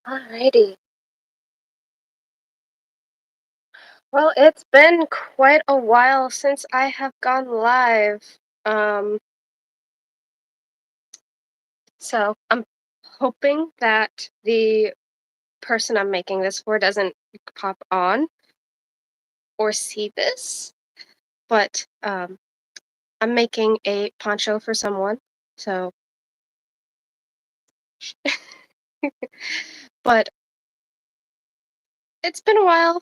Alrighty. Well, it's been quite a while since I have gone live. Um, so I'm hoping that the person I'm making this for doesn't pop on or see this. But I'm making a poncho for someone. So, but it's been a while.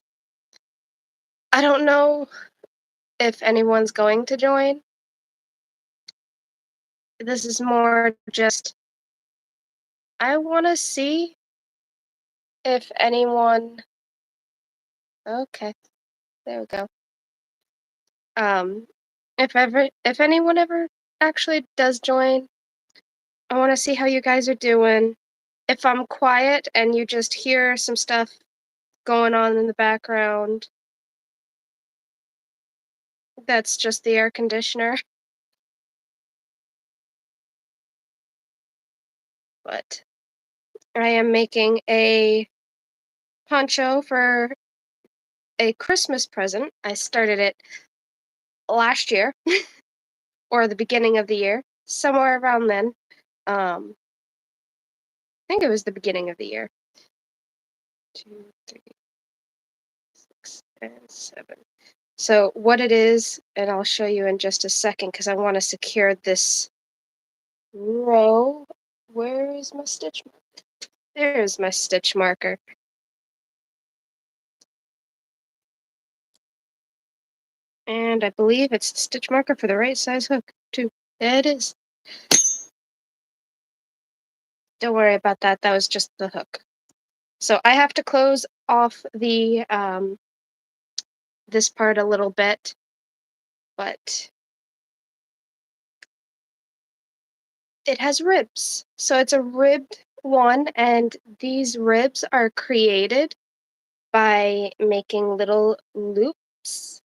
I don't know if anyone's going to join. This is more just I want to see if anyone. Okay, there we go. Um, if anyone ever actually does join, I want to see how you guys are doing. If I'm quiet and you just hear some stuff going on in the background, that's just the air conditioner. But I am making a poncho for a Christmas present. I started it last year or the beginning of the year, somewhere around then. I think it was the beginning of the year. 2, 3, 6, and 7. So what it is, and I'll show you in just a second because I want to secure this row. Where is my stitch? There's my stitch marker. And I believe it's the stitch marker for the right size hook, too. There it is. Don't worry about that. That was just the hook. So I have to close off the this part a little bit, but it has ribs. So it's a ribbed one, and these ribs are created by making little loops.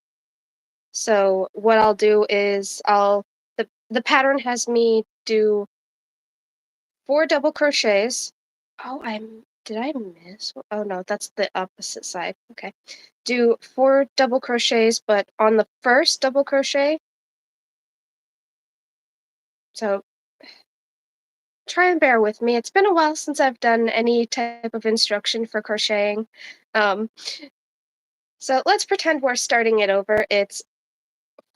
So what I'll do is the pattern has me do 4 double crochets. Oh, did I miss? Oh no, that's the opposite side. Okay. Do 4 double crochets, but on the first double crochet, so try and bear with me. It's been a while since I've done any type of instruction for crocheting. Um, so let's pretend we're starting it over. It's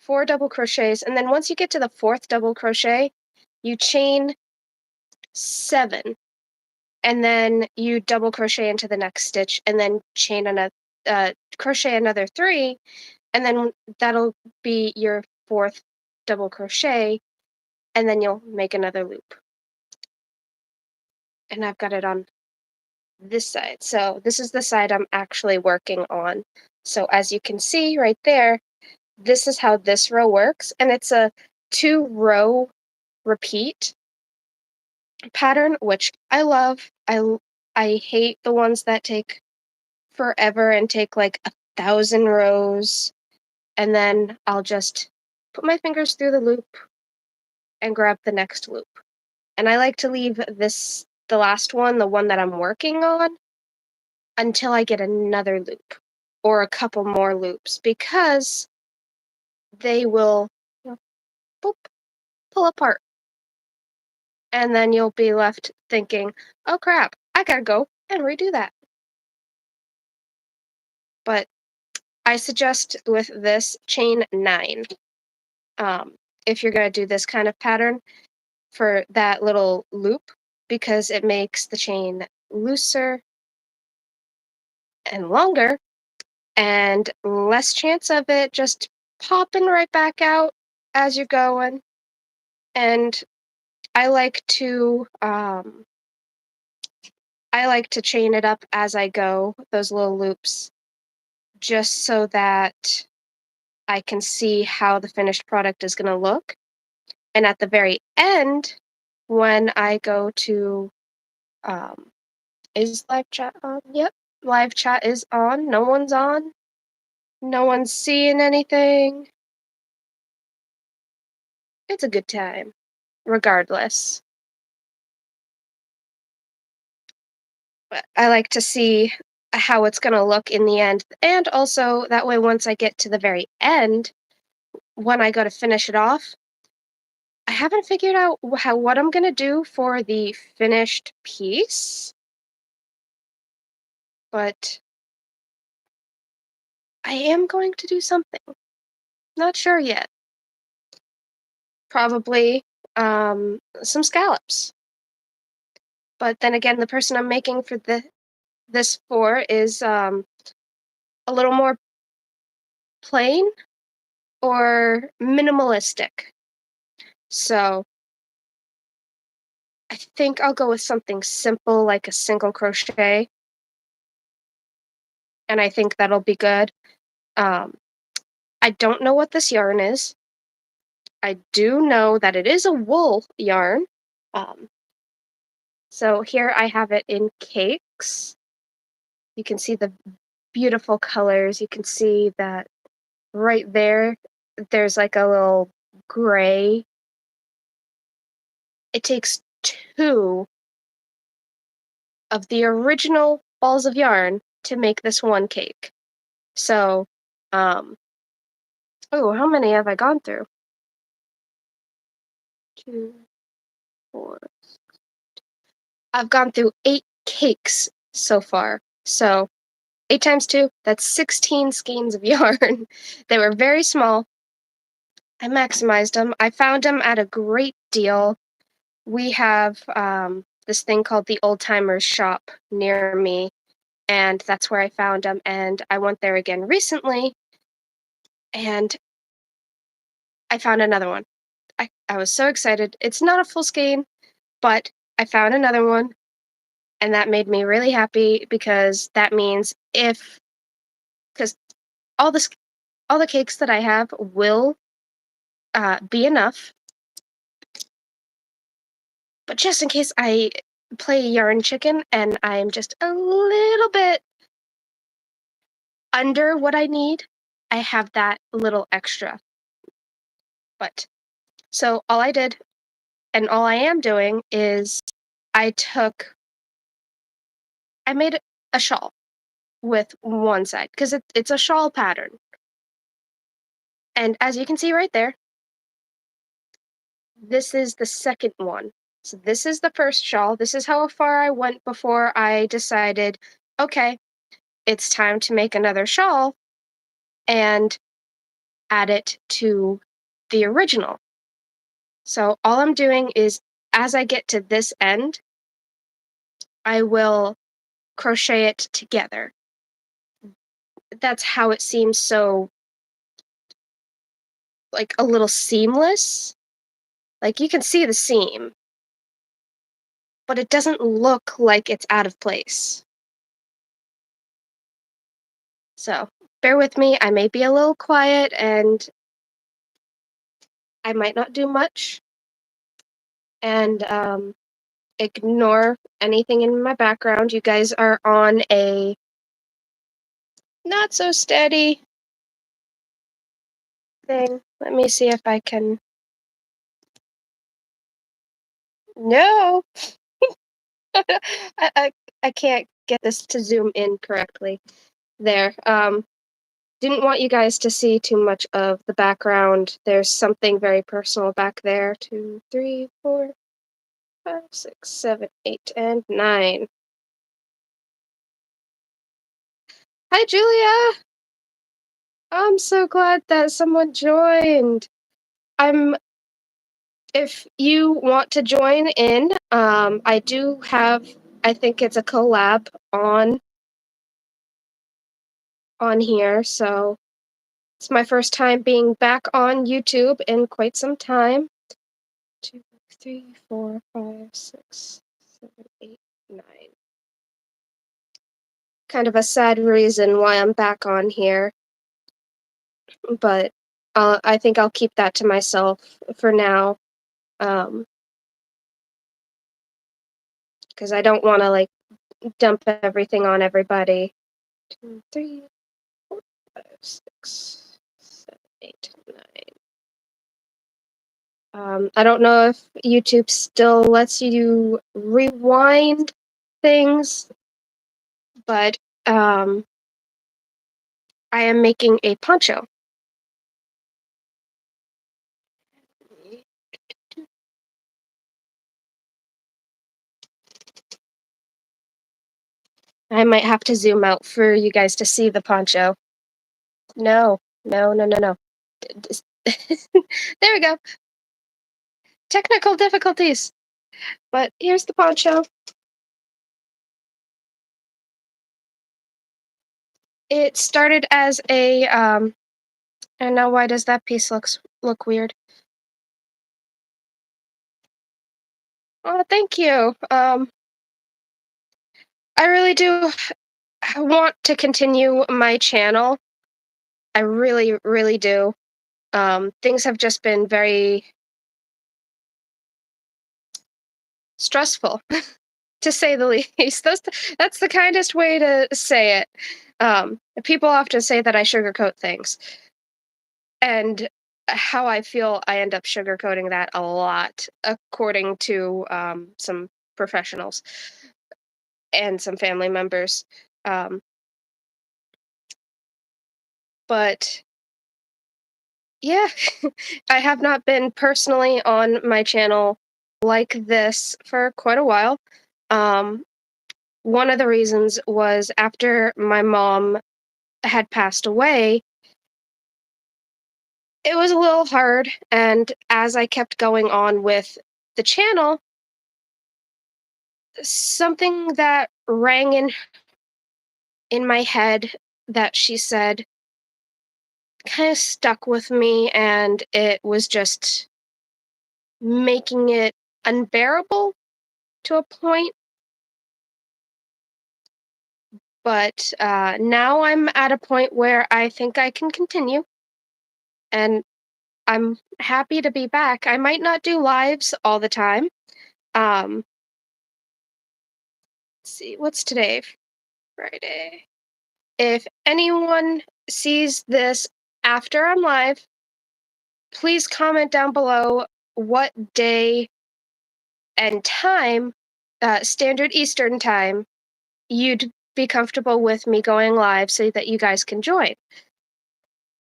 4 double crochets, and then once you get to the 4th double crochet, you chain 7, and then you double crochet into the next stitch, and then chain another crochet another 3, and then that'll be your 4th double crochet, and then you'll make another loop. And I've got it on this side. So this is the side I'm actually working on. So as you can see right there, this is how this row works, and it's a 2-row repeat pattern, which I love. I hate the ones that take forever and take like 1,000 rows, and then I'll just put my fingers through the loop and grab the next loop. And I like to leave the last one, the one that I'm working on, until I get another loop or a couple more loops because they will, you know, boop, pull apart. And then you'll be left thinking, oh crap, I gotta go and redo that. But I suggest with this chain 9. Um, if you're gonna do this kind of pattern for that little loop, because it makes the chain looser and longer and less chance of it just popping right back out as you're going. And I like to um, I like to chain it up as I go, those little loops, just so that I can see how the finished product is going to look. And at the very end, when I go to, um, is live chat on? Yep, live chat is on. No one's on. No one's seeing anything. It's a good time, regardless. But I like to see how it's going to look in the end. And also, that way, once I get to the very end, when I go to finish it off, I haven't figured out what I'm going to do for the finished piece, but I am going to do something. Not sure yet. Probably some scallops. But then again, the person I'm making for this for is a little more plain or minimalistic. So I think I'll go with something simple like a single crochet, and I think that'll be good. Um, I don't know what this yarn is. I do know that it is a wool yarn. Um, so here I have it in cakes. You can see the beautiful colors. You can see that right there, there's like a little gray. It takes two of the original balls of yarn to make this one cake. So, oh, how many have I gone through? 2, 4. I've gone through 8 cakes so far. So 8 times 2, that's 16 skeins of yarn. They were very small. I maximized them. I found them at a great deal. We have this thing called the Old Timers Shop near me, and that's where I found them. And I went there again recently, and I found another one. I was so excited. It's not a full skein, but I found another one, and that made me really happy because that means because all all the cakes that I have will be enough, but just in case I play yarn chicken and I'm just a little bit under what I need, I have that little extra. But so all I did and all I am doing is I took I made a shawl with one side because it's a shawl pattern. And as you can see right there, this is the second one. So this is the first shawl. This is how far I went before I decided, okay, it's time to make another shawl and add it to the original. So all I'm doing is as I get to this end, I will crochet it together. That's how it seems so like a little seamless. Like you can see the seam, but it doesn't look like it's out of place. So bear with me. I may be a little quiet and I might not do much. And ignore anything in my background. You guys are on a not so steady thing. Let me see if I can. No! I, I, I can't get this to zoom in correctly. There. Didn't want you guys to see too much of the background. There's something very personal back there. 2, 3, 4, 5, 6, 7, 8, and 9. Hi, Julia! I'm so glad that someone joined. I'm If you want to join in, I do have, I think it's a collab on here, so it's my first time being back on YouTube in quite some time. 2, 3, 4, 5, 6, 7, 8, 9. Kind of a sad reason why I'm back on here, but I think I'll keep that to myself for now, because I don't want to like dump everything on everybody. 2, 3, 4, 5, 6, 7, 8, 9. I don't know if YouTube still lets you rewind things. but um, I am making a poncho. I might have to zoom out for you guys to see the poncho. No, no, no, no, no. There we go. Technical difficulties. But here's the poncho. It started as a and now why does that piece look weird? Oh, thank you. I really do want to continue my channel. I really, really do. Things have just been very stressful, to say the least. That's the kindest way to say it. People often say that I sugarcoat things, and how I feel, I end up sugarcoating that a lot, according to some professionals and some family members. Um, but yeah, I have not been personally on my channel like this for quite a while. Um, One of the reasons was after my mom had passed away, it was a little hard. And as I kept going on with the channel, something that rang in my head that she said kind of stuck with me, and it was just making it unbearable to a point. But now I'm at a point where I think I can continue, and I'm happy to be back. I might not do lives all the time. Let's see, what's today? Friday. If anyone sees this after I'm live, please comment down below what day and time, standard Eastern time, you'd be comfortable with me going live so that you guys can join.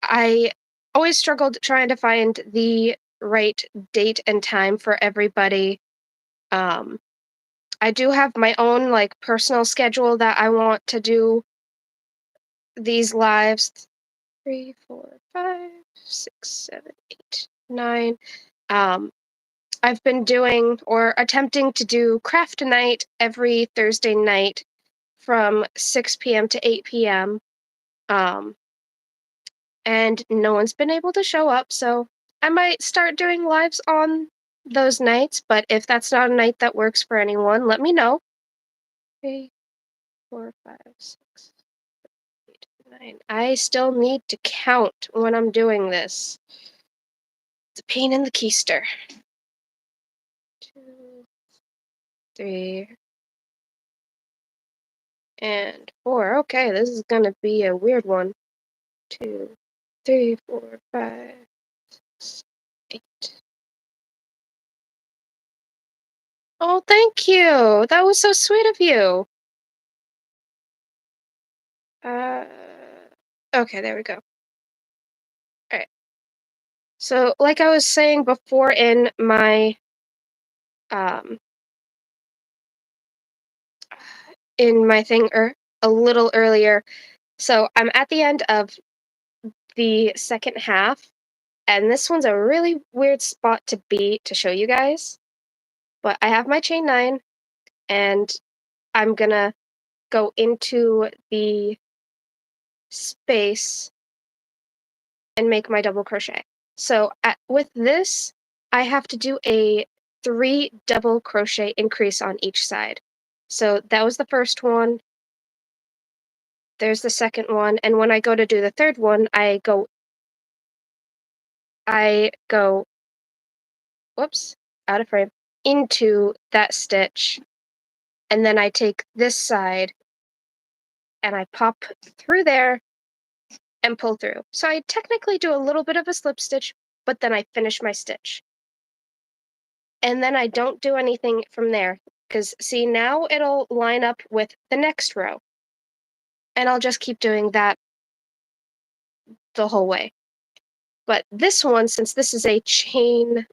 I always struggled trying to find the right date and time for everybody. Um, I do have my own like personal schedule that I want to do these lives. 3, 4, 5, 6, 7, 8, 9. Um, I've been doing or attempting to do craft night every Thursday night from 6 p.m. to 8 p.m. Um, and no one's been able to show up, so I might start doing lives on those nights. But if that's not a night that works for anyone, let me know. 3, 4, 5, 6, 8, 9. I still need to count when I'm doing this. It's a pain in the keister. 2, 3, and 4. Okay, this is gonna be a weird one. 2, 3, 4, 5, 6, 8. Oh, thank you. That was so sweet of you. Uh, okay, there we go. All right. So, like I was saying before um in my thing a little earlier, so I'm at the end of the second half, and this one's a really weird spot to be to show you guys. But I have my chain 9, and I'm gonna go into the space and make my double crochet. So with this, I have to do a 3 double crochet increase on each side. So that was the first one. There's the second one, and when I go to do the third one, I go whoops, out of frame, into that stitch, and then I take this side and I pop through there and pull through. So I technically do a little bit of a slip stitch, but then I finish my stitch. And then I don't do anything from there, because see, now it'll line up with the next row. and I'll just keep doing that the whole way. But this one, since this is a chain,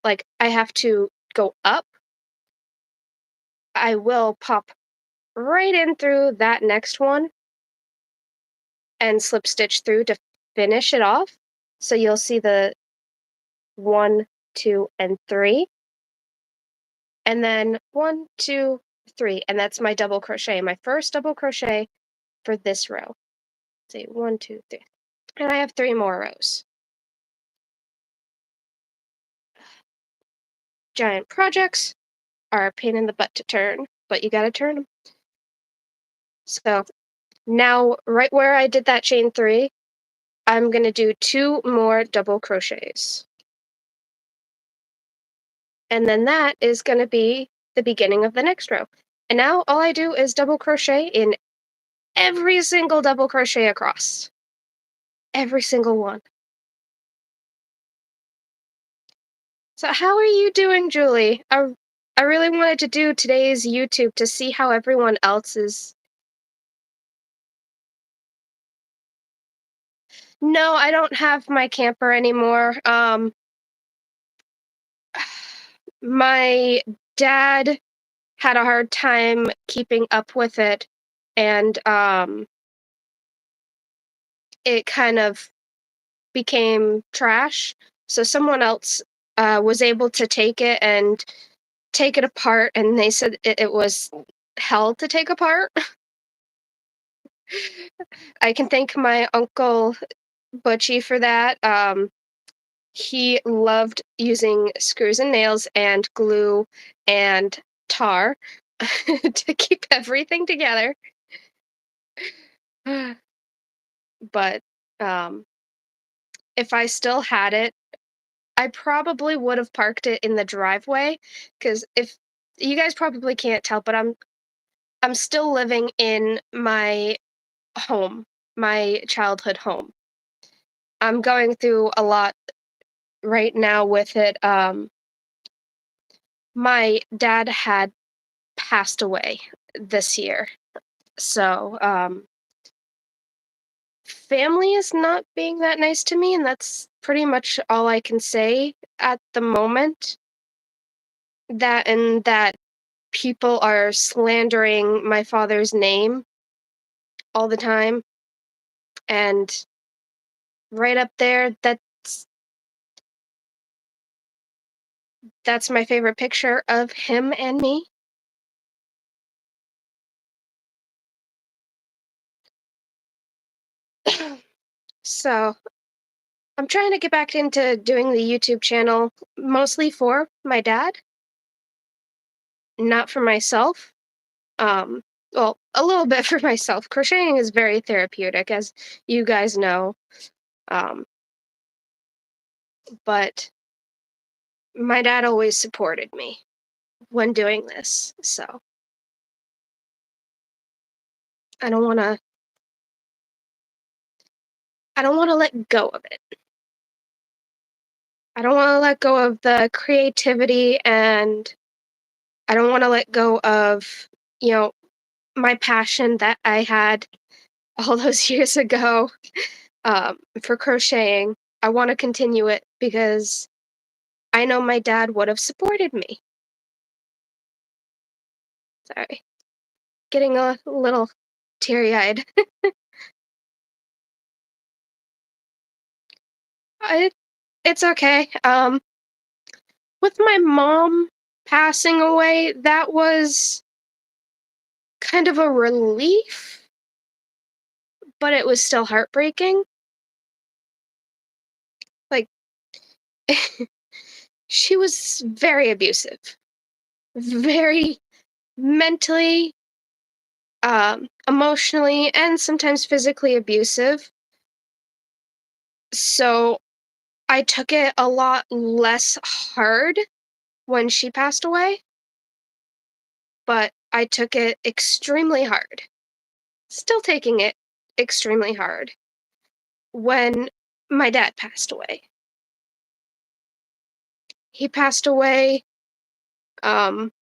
like I have to go up, I will pop right in through that next one and slip stitch through to finish it off. So you'll see the 1, 2, and 3, and then 1, 2, 3, and that's my double crochet, my first double crochet for this row. Say 1, 2, 3, and I have 3 more rows. Giant projects are a pain in the butt to turn, but you gotta turn them. So now, right where I did that chain 3, I'm gonna do 2 more double crochets. And then that is gonna be the beginning of the next row. And now all I do is double crochet in every single double crochet across. Every single one. So how are you doing, Julie? I really wanted to do today's YouTube to see how everyone else is. No, I don't have my camper anymore. My dad had a hard time keeping up with it, and it kind of became trash. So someone else was able to take it and take it apart, and they said it was hell to take apart. I can thank my uncle Butchie for that. He loved using screws and nails and glue and tar to keep everything together. But um, if I still had it, I probably would have parked it in the driveway, because if you guys probably can't tell, but I'm still living in my home, my childhood home. I'm going through a lot right now with it. My dad had passed away this year. So, family is not being that nice to me, and that's pretty much all I can say at the moment. That and that people are slandering my father's name all the time, and right up there, that's my favorite picture of him and me. So, I'm trying to get back into doing the YouTube channel mostly for my dad, not for myself. Um, well, a little bit for myself. Crocheting is very therapeutic, as you guys know. Um, but my dad always supported me when doing this, so I don't want to. I don't want to let go of it. I don't want to let go of the creativity, and I don't want to let go of, you know, my passion that I had all those years ago for crocheting. I want to continue it because I know my dad would have supported me. Sorry, getting a little teary-eyed. I, it's okay. With my mom passing away, that was kind of a relief, but it was still heartbreaking. Like, she was very abusive, very mentally, emotionally, and sometimes physically abusive. So I took it a lot less hard when she passed away, but I took it extremely hard. Still taking it extremely hard when my dad passed away. He passed away um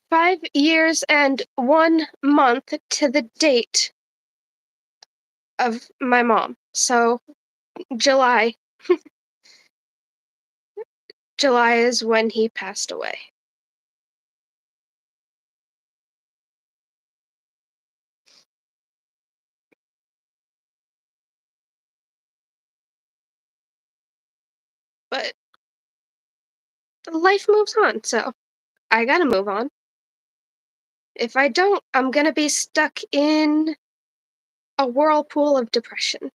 5 years and 1 month to the date of my mom. So July. July is when he passed away. But life moves on, so I gotta move on. If I don't, I'm gonna be stuck in a whirlpool of depression.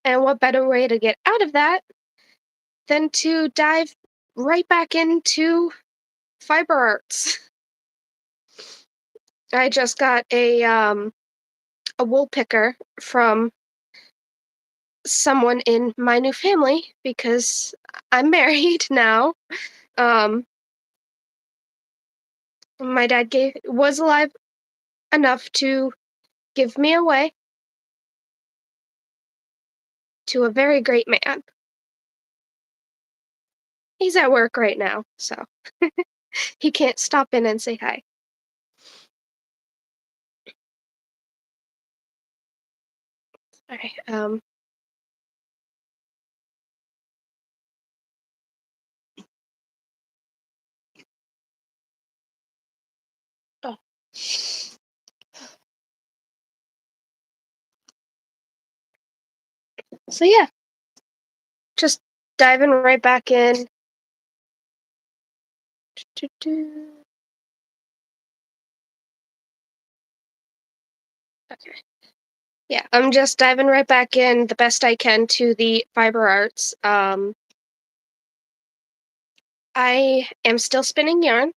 And what better way to get out of that than to dive right back into fiber arts? I just got a wool picker from someone in my new family because I'm married now. Um, my dad was alive enough to give me away to a very great man. He's at work right now, so he can't stop in and say hi. All right. Oh. So yeah, just diving right back in. Okay. Yeah, I'm just diving right back in the best I can to the fiber arts. I am still spinning yarn.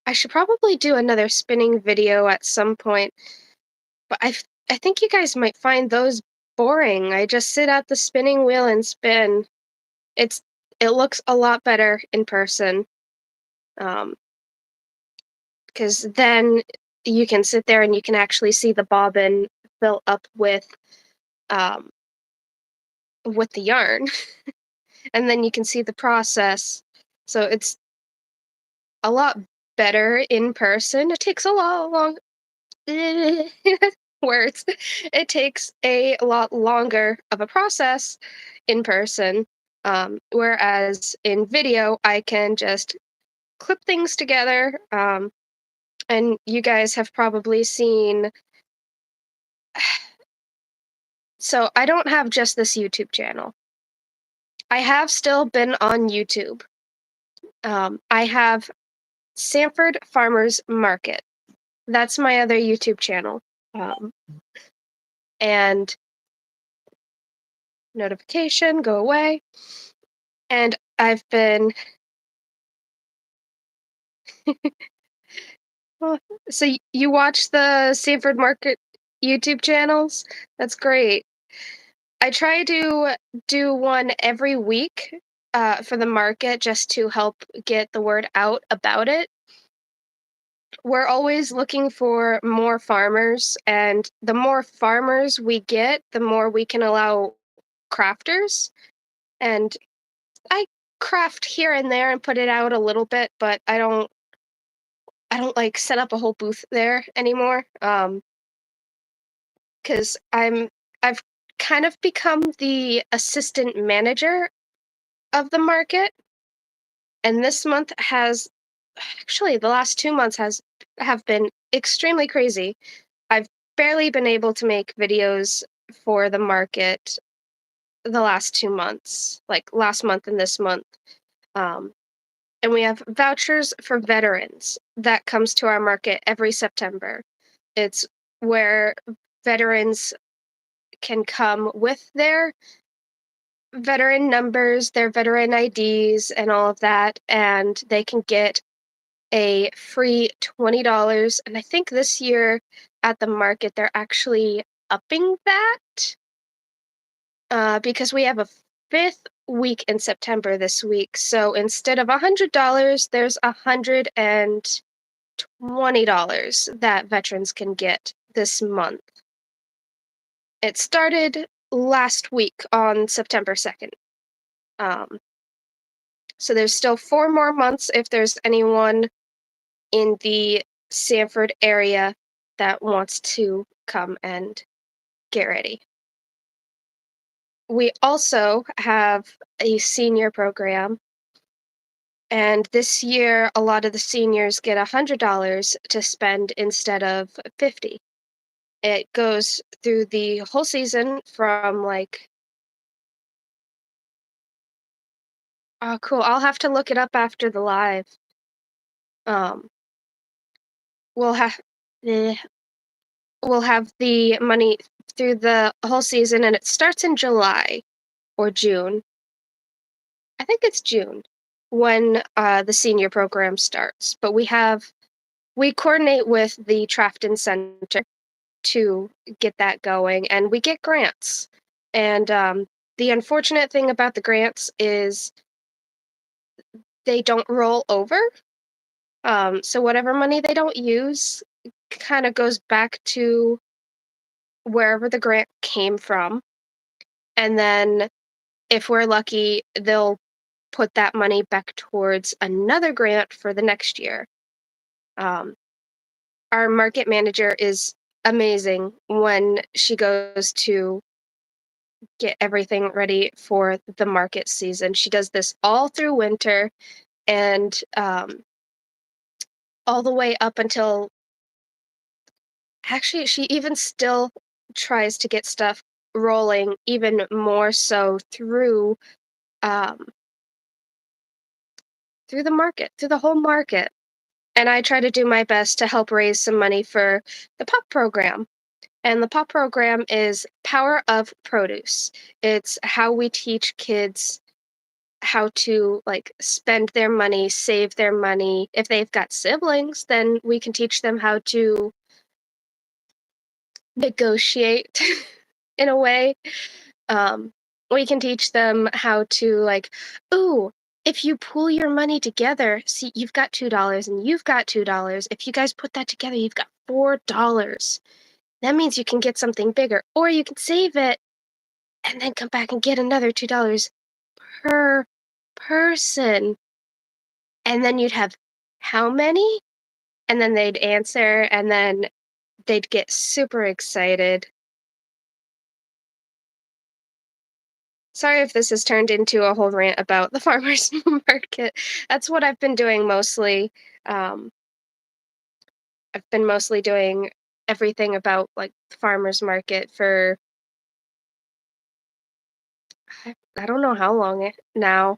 I should probably do another spinning video at some point, but I think you guys might find those boring. I just sit at the spinning wheel and spin. It's it looks a lot better in person. Um, because then you can sit there and you can actually see the bobbin fill up um with the yarn, and then you can see the process. So it's a lot better in person. It takes a lot long words. It takes a lot longer of a process in person. Whereas in video, I can just clip things together. And you guys have probably seen. So I don't have just this YouTube channel. I have still been on YouTube. I have Sanford Farmers Market. That's my other YouTube channel. Um, and notification, go away. And I've been. Oh, so you watch the Sanford Market YouTube channels? That's great. I try to do one every week for the market just to help get the word out about it. We're always looking for more farmers, and the more farmers we get, the more we can allow crafters. And I craft here and there and put it out a little bit, but I don't like set up a whole booth there anymore. Because I've kind of become the assistant manager of the market, and this month has actually the last 2 months have been extremely crazy. I've barely been able to make videos for the market the last 2 months, like last month and this month. Um, and we have vouchers for veterans that comes to our market every September. It's where veterans can come with their veteran numbers, their veteran IDs, and all of that, and they can get a free $20. And I think this year at the market, they're actually upping that because we have a fifth week in September this week. So instead of $100, there's $120 that veterans can get this month. It started last week on September 2nd. Um, So there's still 4 more months if there's anyone in the Sanford area that wants to come and get ready. We also have a senior program, and this year a lot of the seniors get $100 to spend instead of 50. It goes through the whole season from like, oh cool, I'll have to look it up after the live. Um we'll have eh, we'll have the money through the whole season, and it starts in July or June. I think it's June when the senior program starts. But we coordinate with the Trafton Center to get that going, and we get grants. And the unfortunate thing about the grants is they don't roll over. So whatever money they don't use kind of goes back to wherever the grant came from. And then if we're lucky, they'll put that money back towards another grant for the next year. Um, our market manager is amazing when she goes to get everything ready for the market season. She does this all through winter and all the way up until actually, she even still tries to get stuff rolling even more so um, through the market, through the whole market. And I try to do my best to help raise some money for the POP program. And the POP program is Power of Produce. It's how we teach kids how to like spend their money, save their money. If they've got siblings, then we can teach them how to negotiate in a way. Um, we can teach them how to like, ooh, if you pool your money together, see, you've got $2 and you've got $2. If you guys put that together, you've got $4. That means you can get something bigger, or you can save it and then come back and get another $2 per person. And then you'd have how many? And then they'd answer, and then they'd get super excited. Sorry if this has turned into a whole rant about the farmers market. That's what I've been doing mostly. Um, I've been mostly doing everything about like the farmers market for I don't know how long now.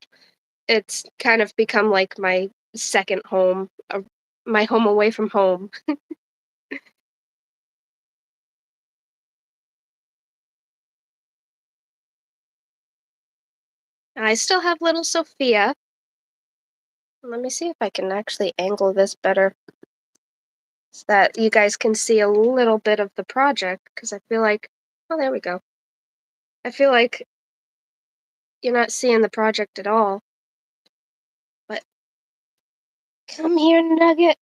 It's kind of become like my second home, my home away from home. I still have little Sophia. Let me see if I can actually angle this better so that you guys can see a little bit of the project because I feel like, oh, there we go. I feel like you're not seeing the project at all. But come here, Nugget.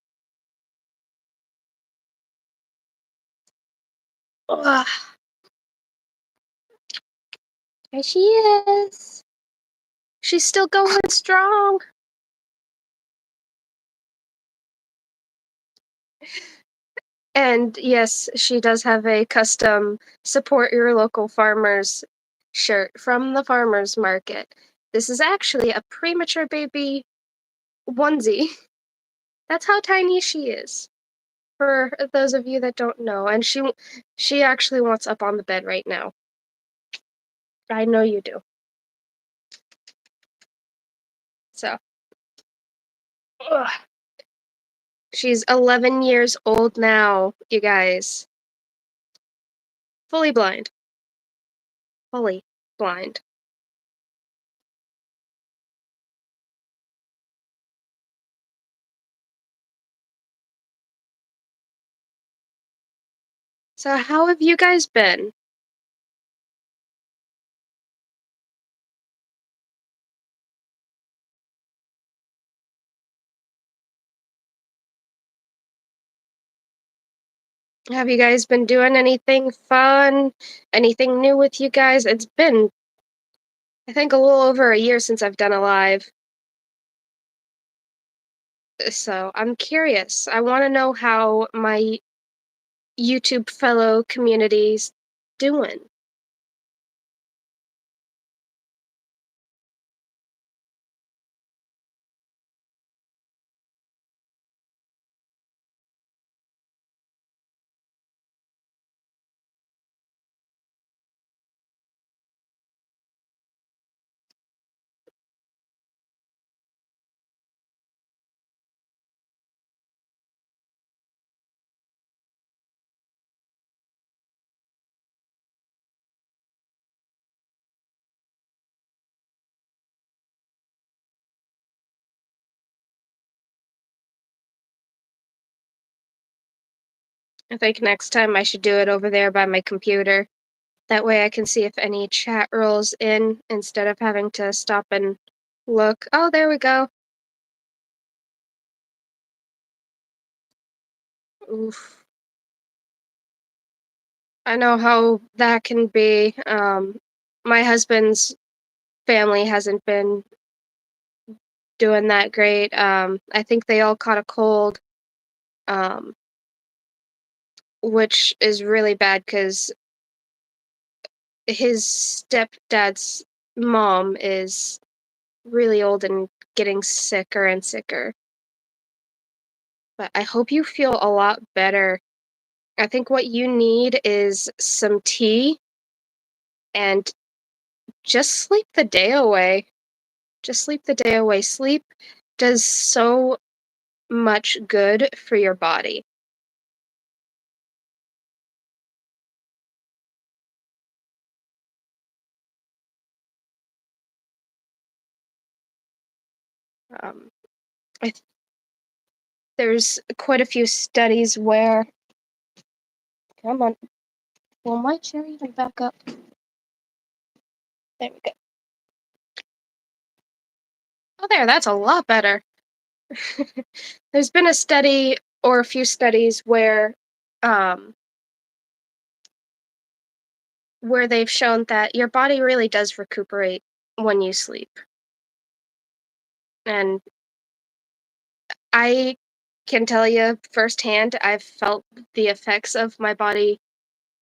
Ugh, there she is. She's still going strong. And yes, she does have a custom support your local farmers shirt from the farmers market. This is actually a premature baby onesie. That's how tiny she is. For those of you that don't know, and she actually wants up on the bed right now. I know you do. So, ugh. She's 11 years old now, you guys. Fully blind. Fully blind. So, how have you guys been? Have you guys been doing anything fun? Anything new with you guys? It's been, I think, a little over a year since I've done a live. So I'm curious. I want to know how my YouTube fellow community's doing. I think next time I should do it over there by my computer. That way I can see if any chat rolls in instead of having to stop and look. Oh, there we go. Oof. I know how that can be. My husband's family hasn't been doing that great. I think they all caught a cold, um, which is really bad because his stepdad's mom is really old and getting sicker and sicker. But I hope you feel a lot better. I think what you need is some tea and just sleep the day away. Just sleep the day away. Sleep does so much good for your body. Um, I th- there's quite a few studies where, come on, will my chair even back up? There we go. Oh, there, that's a lot better. There's been a study or a few studies um, where they've shown that your body really does recuperate when you sleep. And I can tell you firsthand, I've felt the effects of my body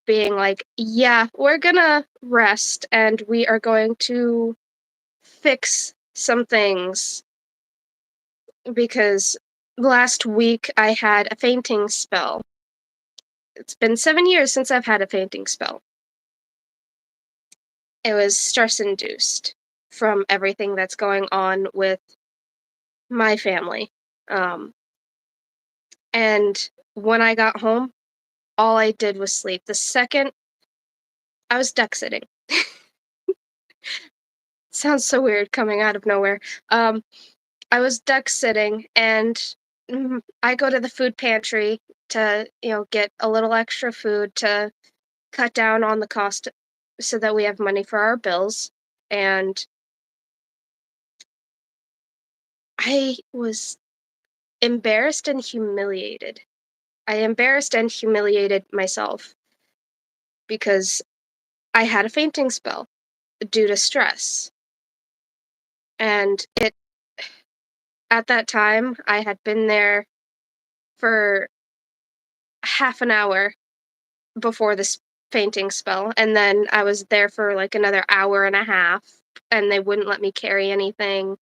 being like, yeah, we're gonna rest and we are going to fix some things because last week I had a fainting spell. It's been 7 years since I've had a fainting spell. It was stress induced from everything that's going on with my family. Um, and when I got home, all I did was sleep. The second I was duck sitting. Sounds so weird coming out of nowhere. Um, I was duck sitting and I go to the food pantry to, get a little extra food to cut down on the cost so that we have money for our bills. And I was embarrassed and humiliated. I embarrassed and humiliated myself because I had a fainting spell due to stress. And at that time, I had been there for half an hour before this fainting spell, and then I was there for like another hour and a half, and they wouldn't let me carry anything,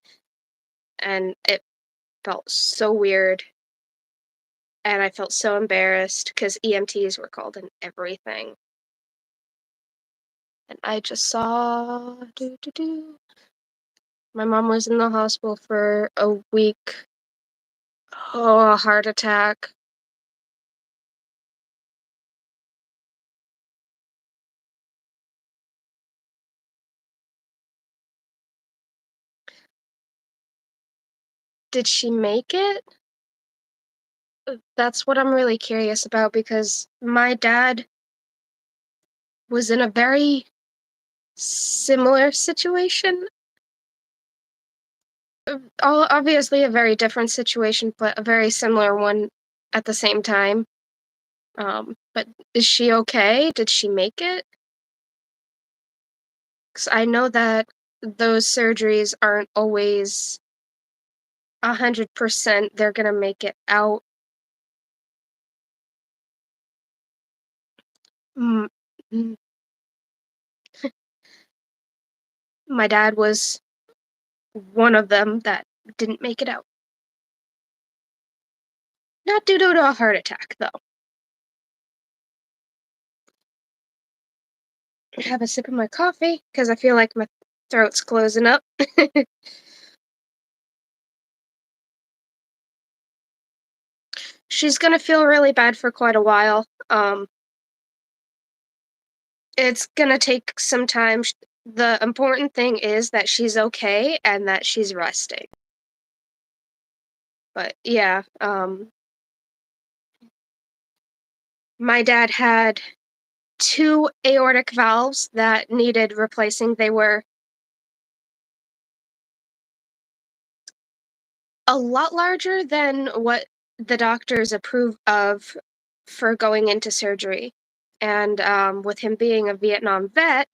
and it felt so weird, and I felt so embarrassed because EMTs were called and everything. And I just saw my mom was in the hospital for a week. Oh, a heart attack. Did she make it? That's what I'm really curious about because my dad was in a very similar situation. Obviously, a very different situation, but a very similar one at the same time. But is she okay? Did she make it? Because I know that those surgeries aren't always 100% they're gonna make it out. Mm, mm, my dad was one of them that didn't make it out. Not due to a heart attack, though. Have a sip of my coffee because I feel like my throat's closing up. She's gonna feel really bad for quite a while. It's gonna take some time. The important thing is that she's okay and that she's resting. But yeah, my dad had two aortic valves that needed replacing. They were a lot larger than what the doctors approve of for going into surgery. And with him being a Vietnam vet,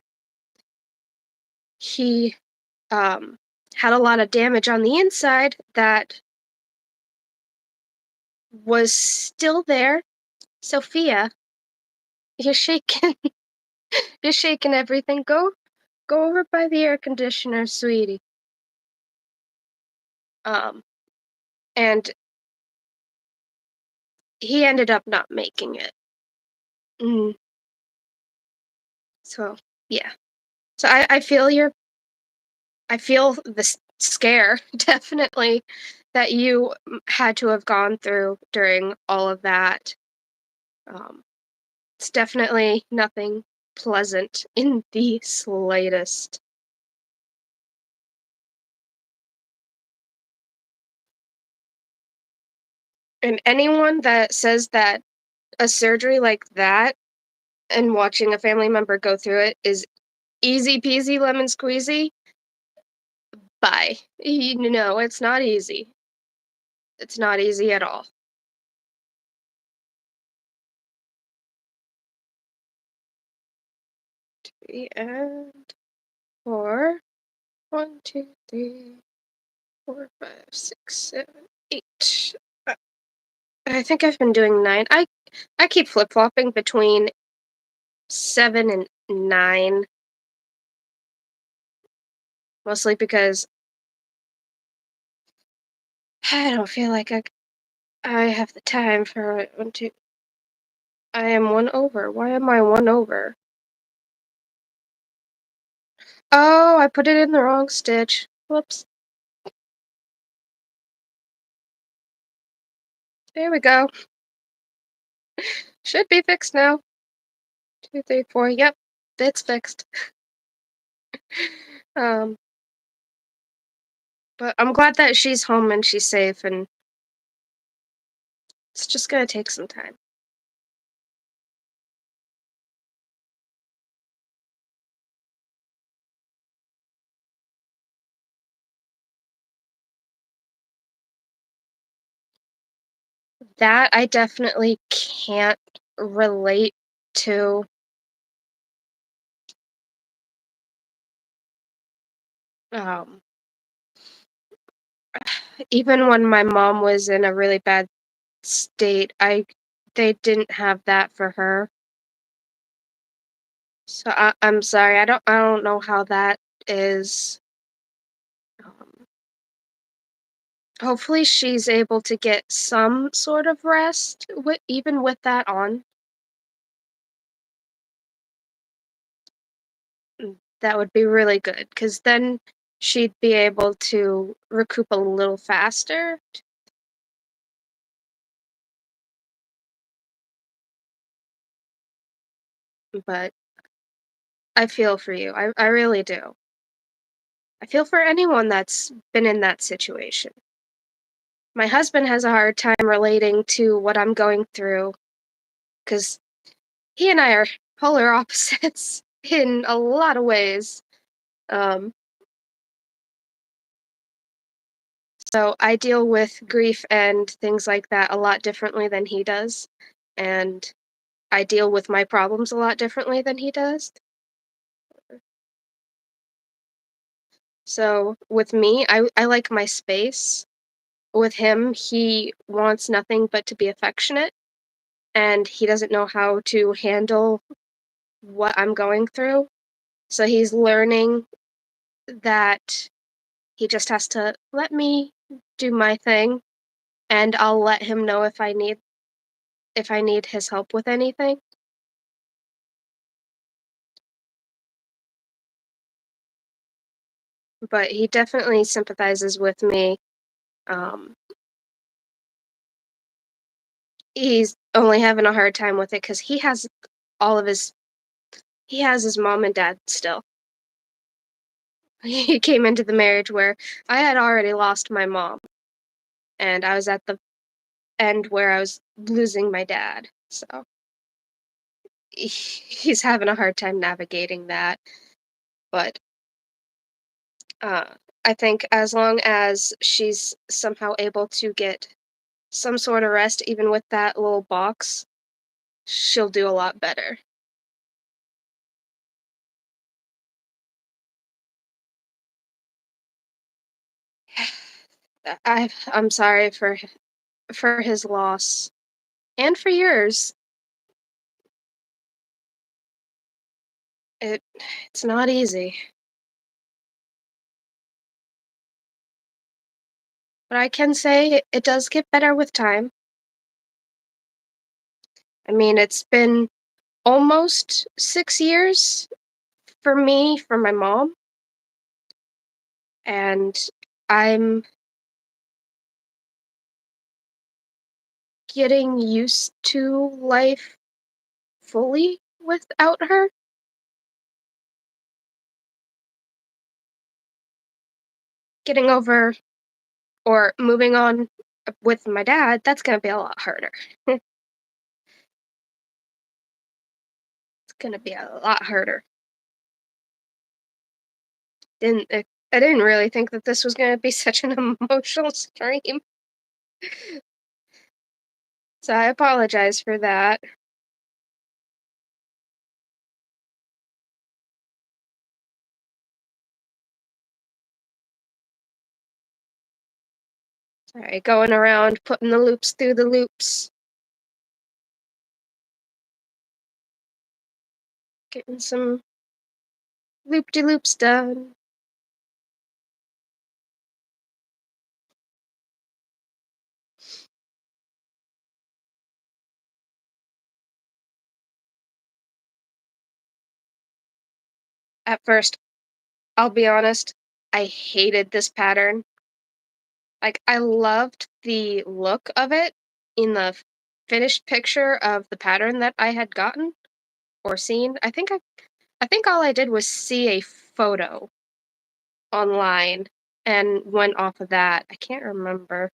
he um, had a lot of damage on the inside that was still there. Sophia, you're shaking. You're shaking everything. Go over by the air conditioner, sweetie. Um, and he ended up not making it. Mm, so yeah. So I feel the scare definitely that you had to have gone through during all of that. Um, it's definitely nothing pleasant in the slightest. And anyone that says that a surgery like that and watching a family member go through it is easy peasy lemon squeezy, bye. No, it's not easy. It's not easy at all. And four, 1, 2, 3, 4, 5, 6, 7, 8. I think I've been doing 9. I keep flip flopping between 7 and 9, mostly because I don't feel like I have the time for it. 1, 2. I am one over. Why am I one over? Oh, I put it in the wrong stitch. Whoops. There we go. Should be fixed now. 2, 3, 4. Yep, it's fixed. Um, but I'm glad that she's home and she's safe, and it's just gonna take some time. That I definitely can't relate to. Um, Even when my mom was in a really bad state, they didn't have that for her. So I'm sorry. I don't know how that is. Um, Hopefully she's able to get some sort of rest with even with that on. That would be really good because then she'd be able to recoup a little faster. But I feel for you. I really do. I feel for anyone that's been in that situation. My husband has a hard time relating to what I'm going through because he and I are polar opposites in a lot of ways. Um, so I deal with grief and things like that a lot differently than he does. And I deal with my problems a lot differently than he does. So with me, I like my space. with him, he wants nothing but to be affectionate, and he doesn't know how to handle what I'm going through. So he's learning that he just has to let me do my thing, and I'll let him know if I need his help with anything. But he definitely sympathizes with me. Um, he's only having a hard time with it because all of his he has his mom and dad still. He came into the marriage where I had already lost my mom, and I was at the end where I was losing my dad. So he's having a hard time navigating that. But uh, I think as long as she's somehow able to get some sort of rest, even with that little box, she'll do a lot better. I'm sorry for his loss and for yours. It it's not easy, but I can say it does get better with time. I mean, it's been almost 6 years for me, for my mom, and I'm getting used to life fully without her. Getting over or moving on with my dad, that's gonna be a lot harder. It's gonna be a lot harder. I didn't really think that this was gonna be such an emotional stream, so I apologize for that. Sorry, going around putting the loops through the loops, getting some loop de loops done. At first, I'll be honest, I hated this pattern. Like, I loved the look of it in the finished picture of the pattern that I had gotten or seen. I think all I did was see a photo online and went off of that. I can't remember.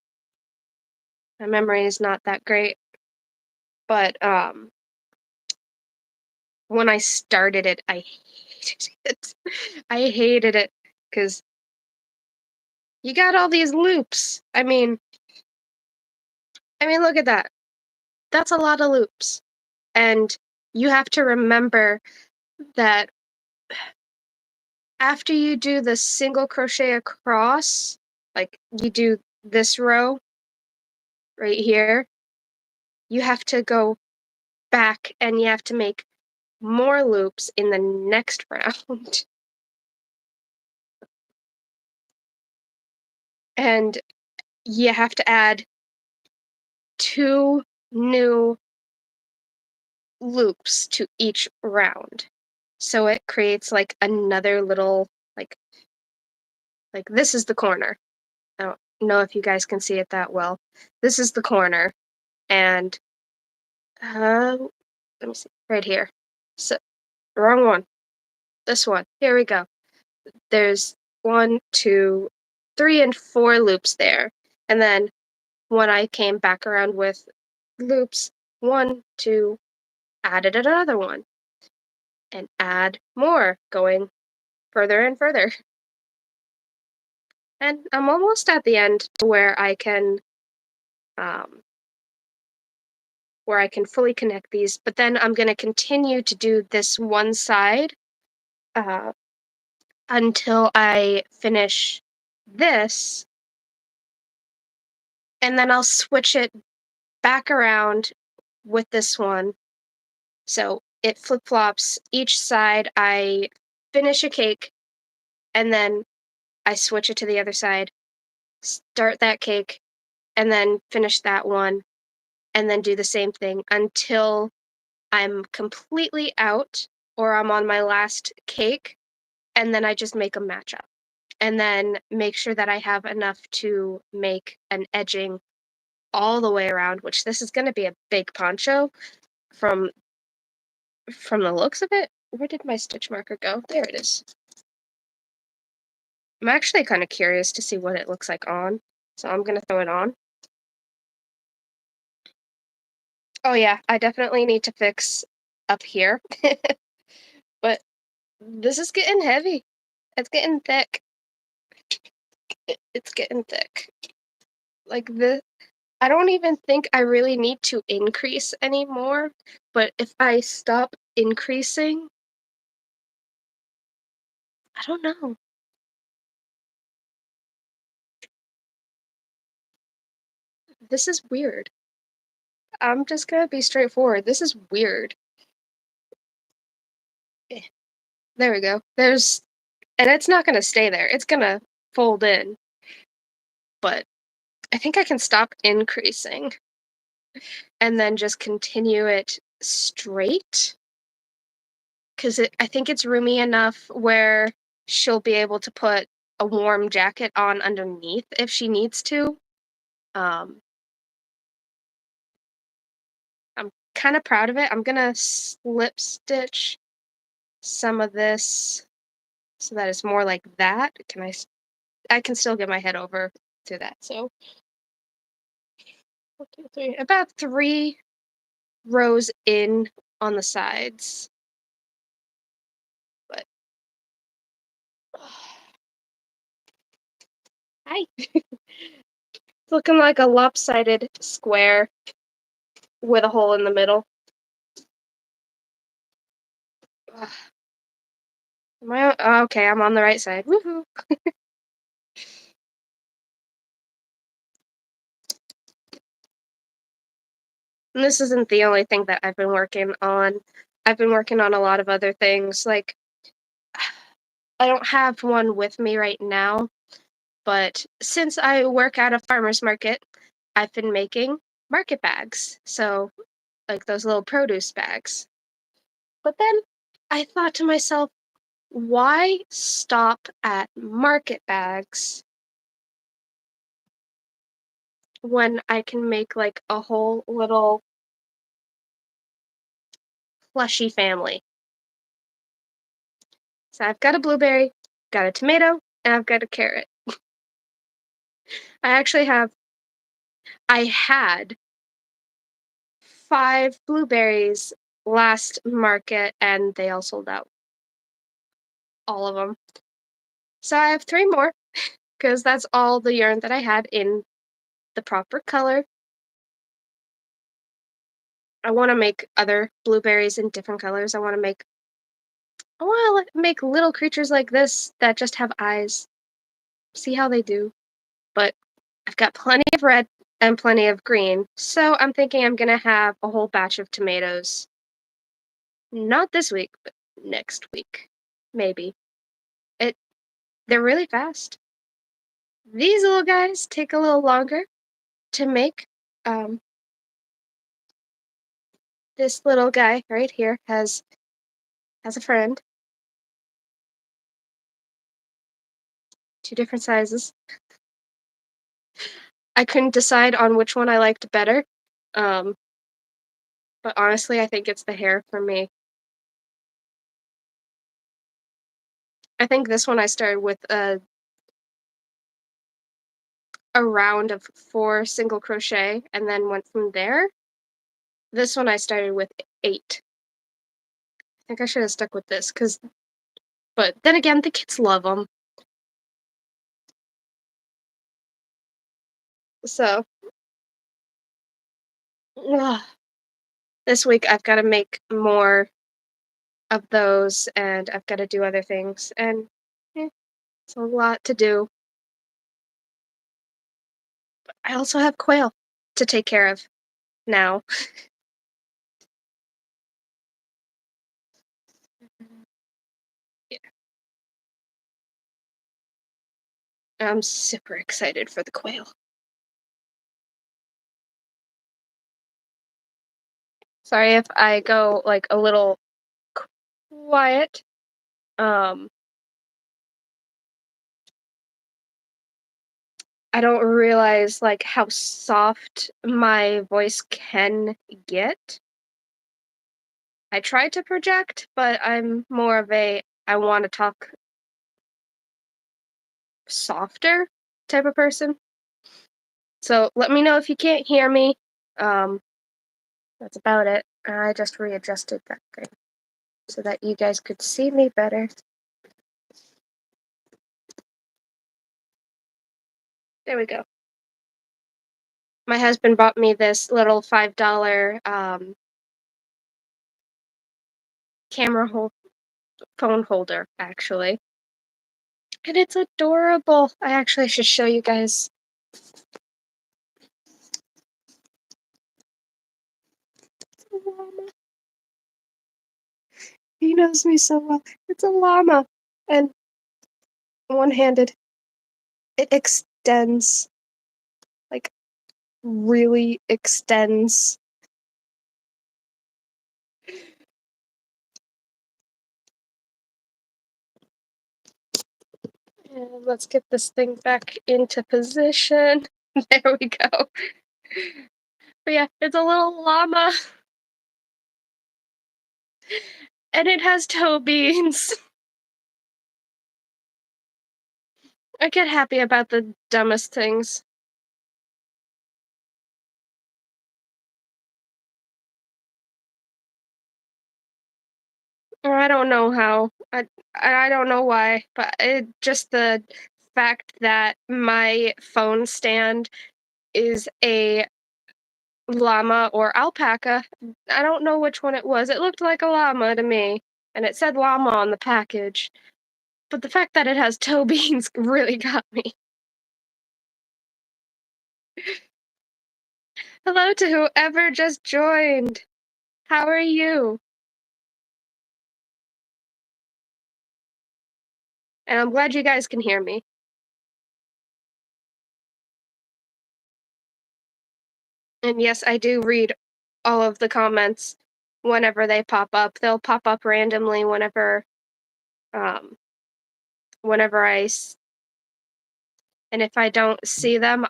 My memory is not that great, but when I started it, I hated it. I hated it because you got all these loops. I mean, look at that. That's a lot of loops. And you have to remember that after you do the single crochet across, like you do this row right here, you have to go back and you have to make more loops in the next round. And you have to add two new loops to each round. So it creates like another little like this is the corner. I don't know if you guys can see it that well. This is the corner and uh let me see right here. So wrong one. This one. Here we go. There's one, two, three, and four loops there. And then when I came back around with loops, one, two, added another one and add more, going further and further. And I'm almost at the end um, where I can fully connect these, but then I'm going to continue to do this one side uh, until I finish this, and then I'll switch it back around with this one. So it flip-flops each side. I finish a cake and then I switch it to the other side, start that cake, and then finish that one, and then do the same thing until I'm completely out or I'm on my last cake, and then I just make them match up. And then make sure that I have enough to make an edging all the way around, which this is going to be a big poncho from the looks of it. Where did my stitch marker go? There it is. I'm actually kind of curious to see what it looks like on, so I'm going to throw it on. Oh yeah, I definitely need to fix up here. But this is getting heavy. It's getting thick. It's getting thick. Like the I don't even think I really need to increase anymore, but if I stop increasing, I don't know. This is weird. I'm just gonna be straightforward. This is weird. Eh, there we go. And it's not gonna stay there. It's gonna fold in, but I think I can stop increasing and then just continue it straight because I think it's roomy enough where she'll be able to put a warm jacket on underneath if she needs to. Um, I'm kind of proud of it. I'm gonna slip stitch some of this so that it's more like that. I can still get my head over to that. So 1, 2, 3, about 3 rows in on the sides. But hi. It's looking like a lopsided square with a hole in the middle. Ugh. Okay, I'm on the right side. Woohoo! And this isn't the only thing that I've been working on. I've been working on a lot of other things. Like, I don't have one with me right now, but since I work at a farmer's market, I've been making market bags. So, like those little produce bags. But then I thought to myself, why stop at market bags when I can make like a whole little plushy family? So I've got a blueberry, got a tomato, and I've got a carrot. I actually have I had 5 blueberries last market and they all sold out. All of them. So I have 3 more because that's all the yarn that I had in the proper color. I want to make other blueberries in different colors. I want to make little creatures like this that just have eyes. See how they do. But I've got plenty of red and plenty of green. So I'm thinking I'm going to have a whole batch of tomatoes. Not this week, but next week. Maybe. It They're really fast. These little guys take a little longer to make. Um, this little guy right here has a friend. 2 different sizes. I couldn't decide on which one I liked better. Um, but honestly, I think it's the hair for me. I think this one I started with a round of 4 single crochet and then went from there. This one I started with 8. I think I should have stuck with this but then again, the kids love them. So, ugh, this week I've got to make more of those and I've got to do other things and it's a lot to do. I also have quail to take care of now. Yeah, I'm super excited for the quail. Sorry if I go like a little quiet. Um, I don't realize like how soft my voice can get. I try to project, but I'm more of a I want to talk softer type of person. So let me know if you can't hear me. Um, that's about it. I just readjusted that thing so that you guys could see me better. There we go. My husband bought me this little $5 camera phone holder, actually. And it's adorable. I actually should show you guys. It's a llama. He knows me so well. It's a llama. And one-handed. It extends. Like, really extends. And let's get this thing back into position. There we go. But yeah, it's a little llama. And it has toe beans. I get happy about the dumbest things. Or I don't know how. I don't know why, but it just the fact that my phone stand is a llama or alpaca. I don't know which one it was. It looked like a llama to me, and it said llama on the package. But the fact that it has toe beans really got me. Hello to whoever just joined. How are you? And I'm glad you guys can hear me. And yes, I do read all of the comments whenever they pop up. They'll pop up randomly um whenever and if I don't see them,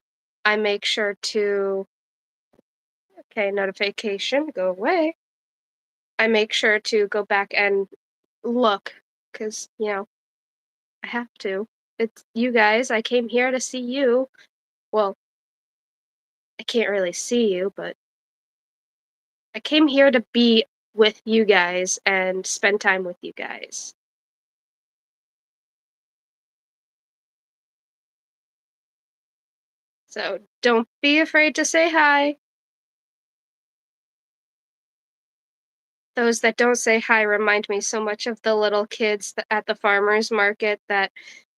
I make sure to okay, notification, go away. I make sure to go back and look cuz, I have to. It's you guys. I came here to see you. Well, I can't really see you, but I came here to be with you guys and spend time with you guys. So don't be afraid to say hi. Those that don't say hi remind me so much of the little kids at the farmer's market that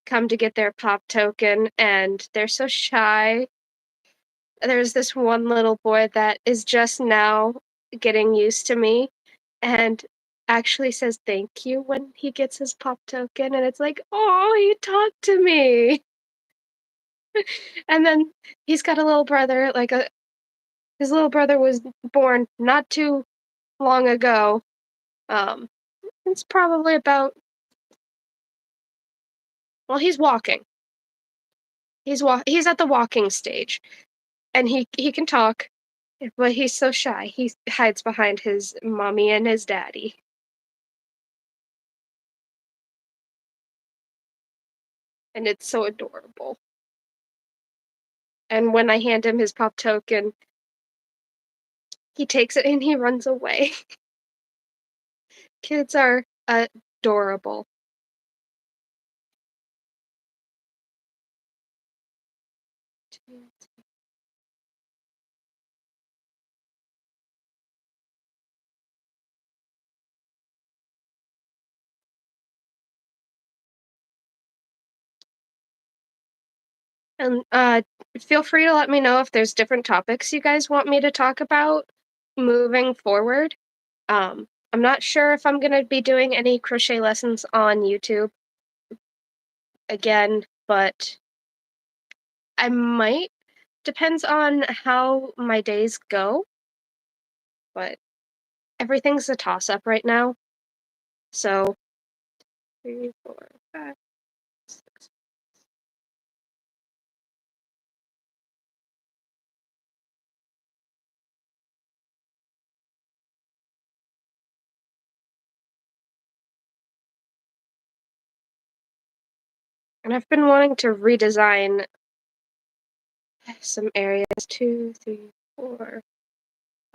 come to get their pop token and they're so shy. There's this one little boy that is just now getting used to me and actually says thank you when he gets his pop token and it's like, "Oh, he talked to me." And then he's got a little brother, his little brother was born not too long ago. Um, it's probably about well, he's walking. He's at the walking stage, and he can talk, but he's so shy. He hides behind his mommy and his daddy, and it's so adorable. And when I hand him his pop token, he takes it and he runs away. Kids are adorable. And feel free to let me know if there's different topics you guys want me to talk about moving forward. I'm not sure if I'm going to be doing any crochet lessons on YouTube again, but I might. Depends on how my days go, but everything's a toss up right now. So, 3, 4, 5, 6. And I've been wanting to redesign some areas. 2, 3, 4,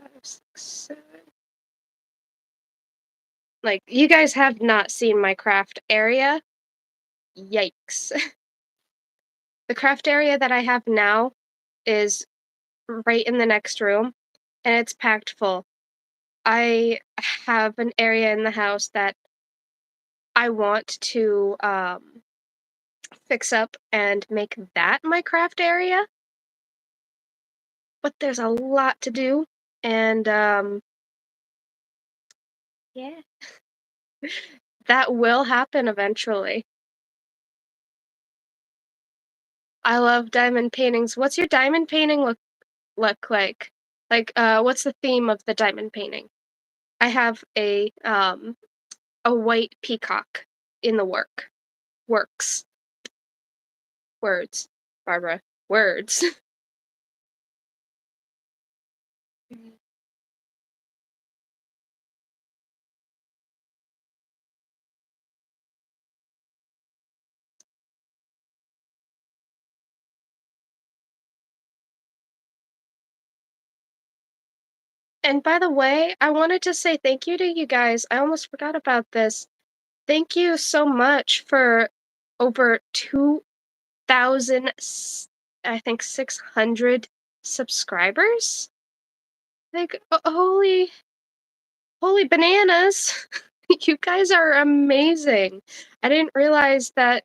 5, 6, 7. Like, you guys have not seen my craft area. Yikes. The craft area that I have now is right in the next room, and it's packed full. I have an area in the house that I want to fix up and make that my craft area, but there's a lot to do, and yeah, that will happen eventually. I love diamond paintings. What's your diamond painting look like? Like, what's the theme of the diamond painting? I have a white peacock in the works. Words, Barbara. Words. And by the way, I wanted to say thank you to you guys. I almost forgot about this. Thank you so much for over 2,000, I think 600 subscribers. Like, holy bananas. You guys are amazing. I didn't realize that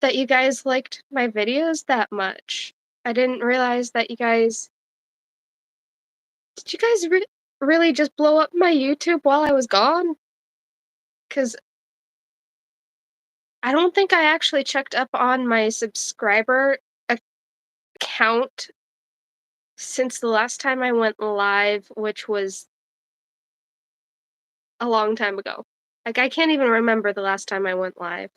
you guys liked my videos that much. I didn't realize that you guys did you guys really just blow up my YouTube while I was gone? Cuz I don't think I actually checked up on my subscriber account since the last time I went live, which was a long time ago. Like, I can't even remember the last time I went live.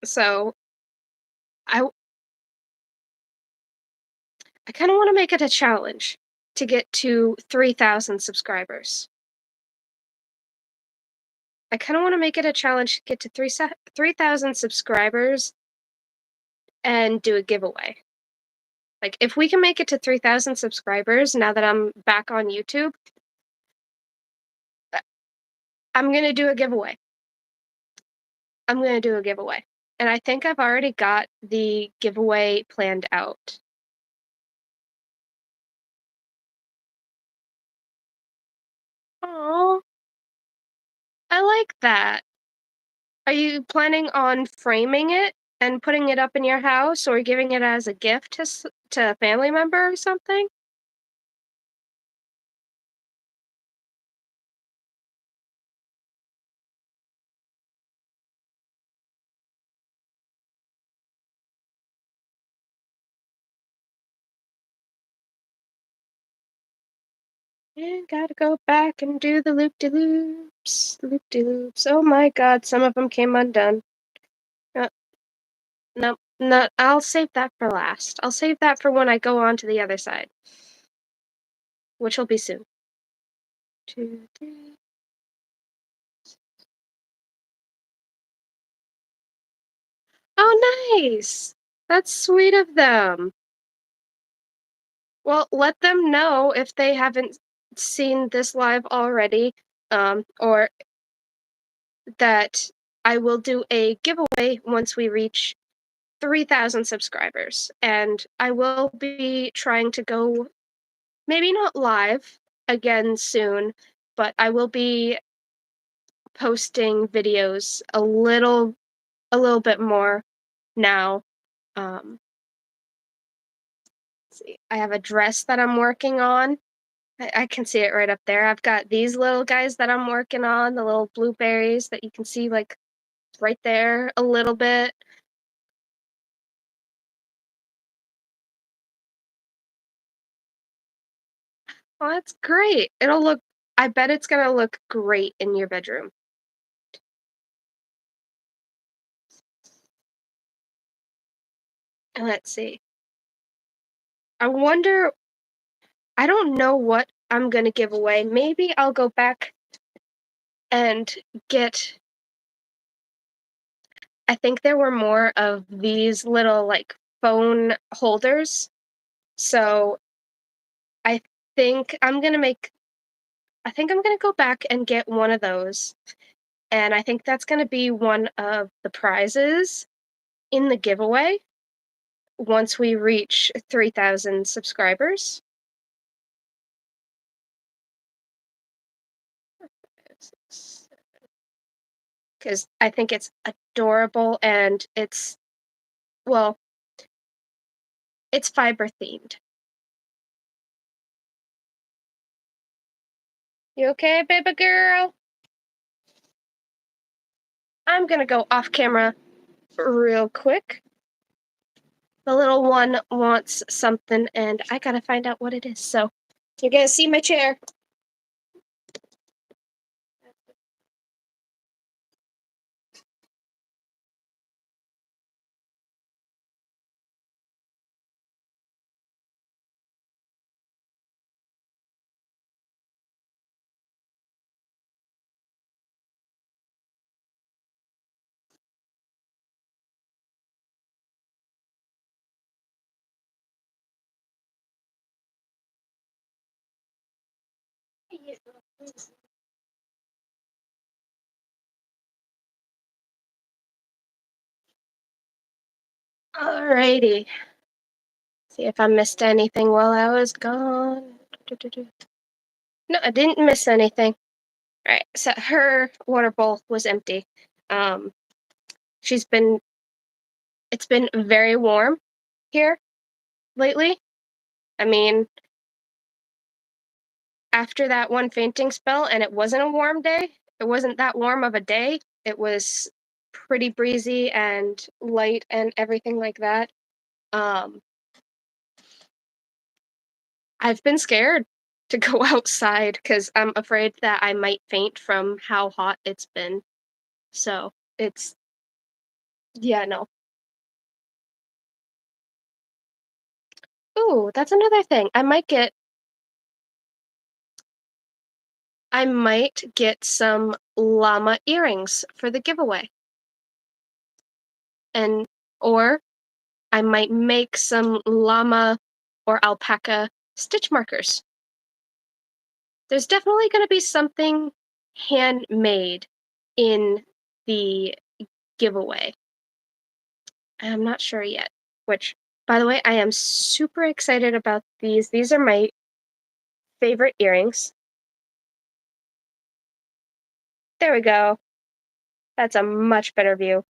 So, I I kind of want to make it a challenge to get to 3,000 subscribers. I kind of want to make it a challenge to get to 3,000 subscribers and do a giveaway. Like, if we can make it to 3,000 subscribers now that I'm back on YouTube, I'm going to do a giveaway. I'm going to do a giveaway. And I think I've already got the giveaway planned out. Oh, I like that. Are you planning on framing it and putting it up in your house or giving it as a gift to a family member or something? And gotta go back and do the loop-de-loops, loop-de-loops. Oh my god, some of them came undone. Uh, no, no, I'll save that for last. I'll save that for when I go on to the other side, which will be soon. 2, 3. Oh, nice! That's sweet of them. Well, let them know if they haven't seen this live already, or that I will do a giveaway once we reach 3,000 subscribers. And I will be trying to go, maybe not live again soon, but I will be posting videos a little bit more now. Let's see. I have a dress that I'm working on. I can see it right up there. I've got these little guys that I'm working on, the little blueberries that you can see like right there a little bit. Oh, that's great. I bet it's gonna look great in your bedroom. And let's see. I don't know what I'm gonna give away. Maybe I'll go back and get, I think there were more of these little like phone holders. So I think I'm gonna make, I think I'm gonna go back and get one of those. And I think that's gonna be one of the prizes in the giveaway once we reach 3,000 subscribers. Because I think it's adorable and well, it's fiber themed. You okay, baby girl? I'm gonna go off camera real quick. The little one wants something and I gotta find out what it is. So you're gonna see my chair. Alrighty. See if I missed anything while I was gone. No, I didn't miss anything. Alright, so her water bowl was empty. Um, she's been, it's been very warm here lately. I mean, after that one fainting spell, and it wasn't a warm day, it wasn't that warm of a day. It was pretty breezy and light and everything like that. Um, I've been scared to go outside because I'm afraid that I might faint from how hot it's been. So it's, yeah, no. Ooh, that's another thing. I might get some llama earrings for the giveaway. And or I might make some llama or alpaca stitch markers. There's definitely going to be something handmade in the giveaway. I'm not sure yet. Which, by the way, I am super excited about these. These are my favorite earrings. There we go. That's a much better view.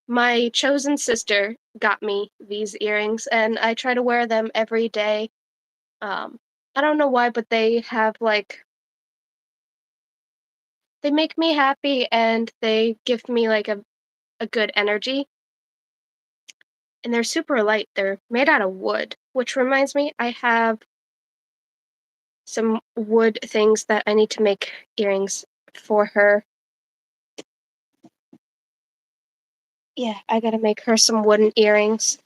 My chosen sister got me these earrings, and I try to wear them every day. Um, I don't know why, but they have like, they make me happy and they give me like a good energy. And they're super light. They're made out of wood, which reminds me, I have some wood things that I need to make earrings for her. Yeah, I gotta make her some wooden earrings.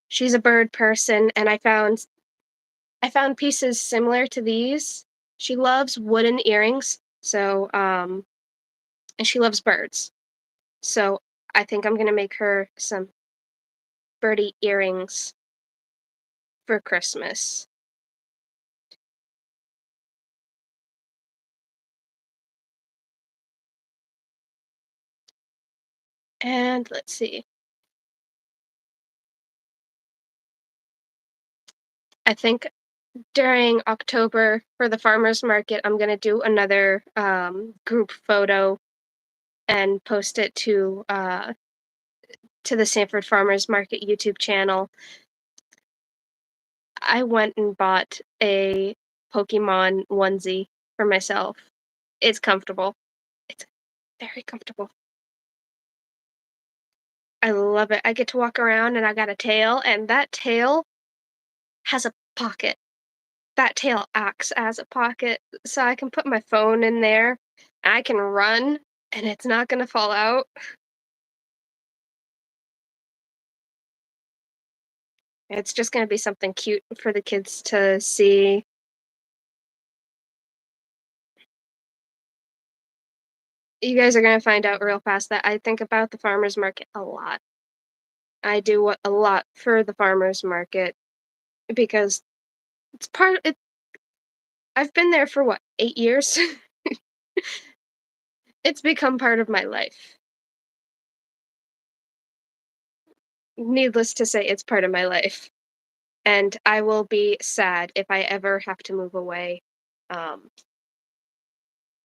She's a bird person, and I found pieces similar to these. She loves wooden earrings, so and she loves birds. So I think I'm gonna make her some birdie earrings for Christmas. And let's see. I think during October for the farmers market, I'm gonna do another group photo and post it to the Sanford Farmers Market YouTube channel. I went and bought a Pokemon onesie for myself. It's comfortable. It's very comfortable. I love it. I get to walk around and I got a tail, and that tail has a pocket. That tail acts as a pocket, so I can put my phone in there. I can run, and it's not gonna fall out. It's just gonna be something cute for the kids to see. You guys are gonna find out real fast that I think about the farmers market a lot. I do a lot for the farmers market because it's part it I've been there for what, 8 years? It's become part of my life. Needless to say, it's part of my life, and I will be sad if I ever have to move away. Um,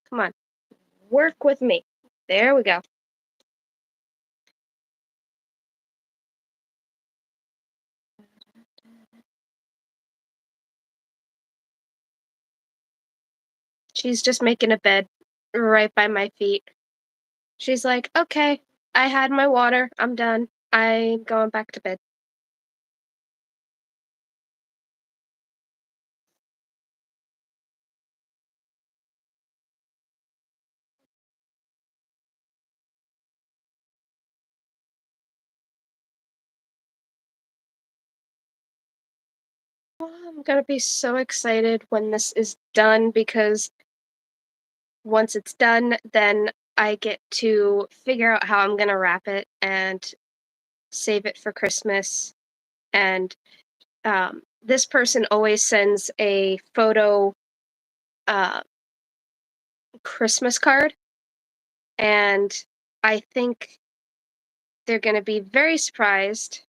Come on, work with me. There we go. She's just making a bed right by my feet. She's like, "Okay, I had my water. I'm done. I'm going back to bed." Oh, I'm gonna be so excited when this is done because once it's done, then I get to figure out how I'm gonna wrap it and save it for Christmas. And this person always sends a photo uh, Christmas card, and I think they're gonna be very surprised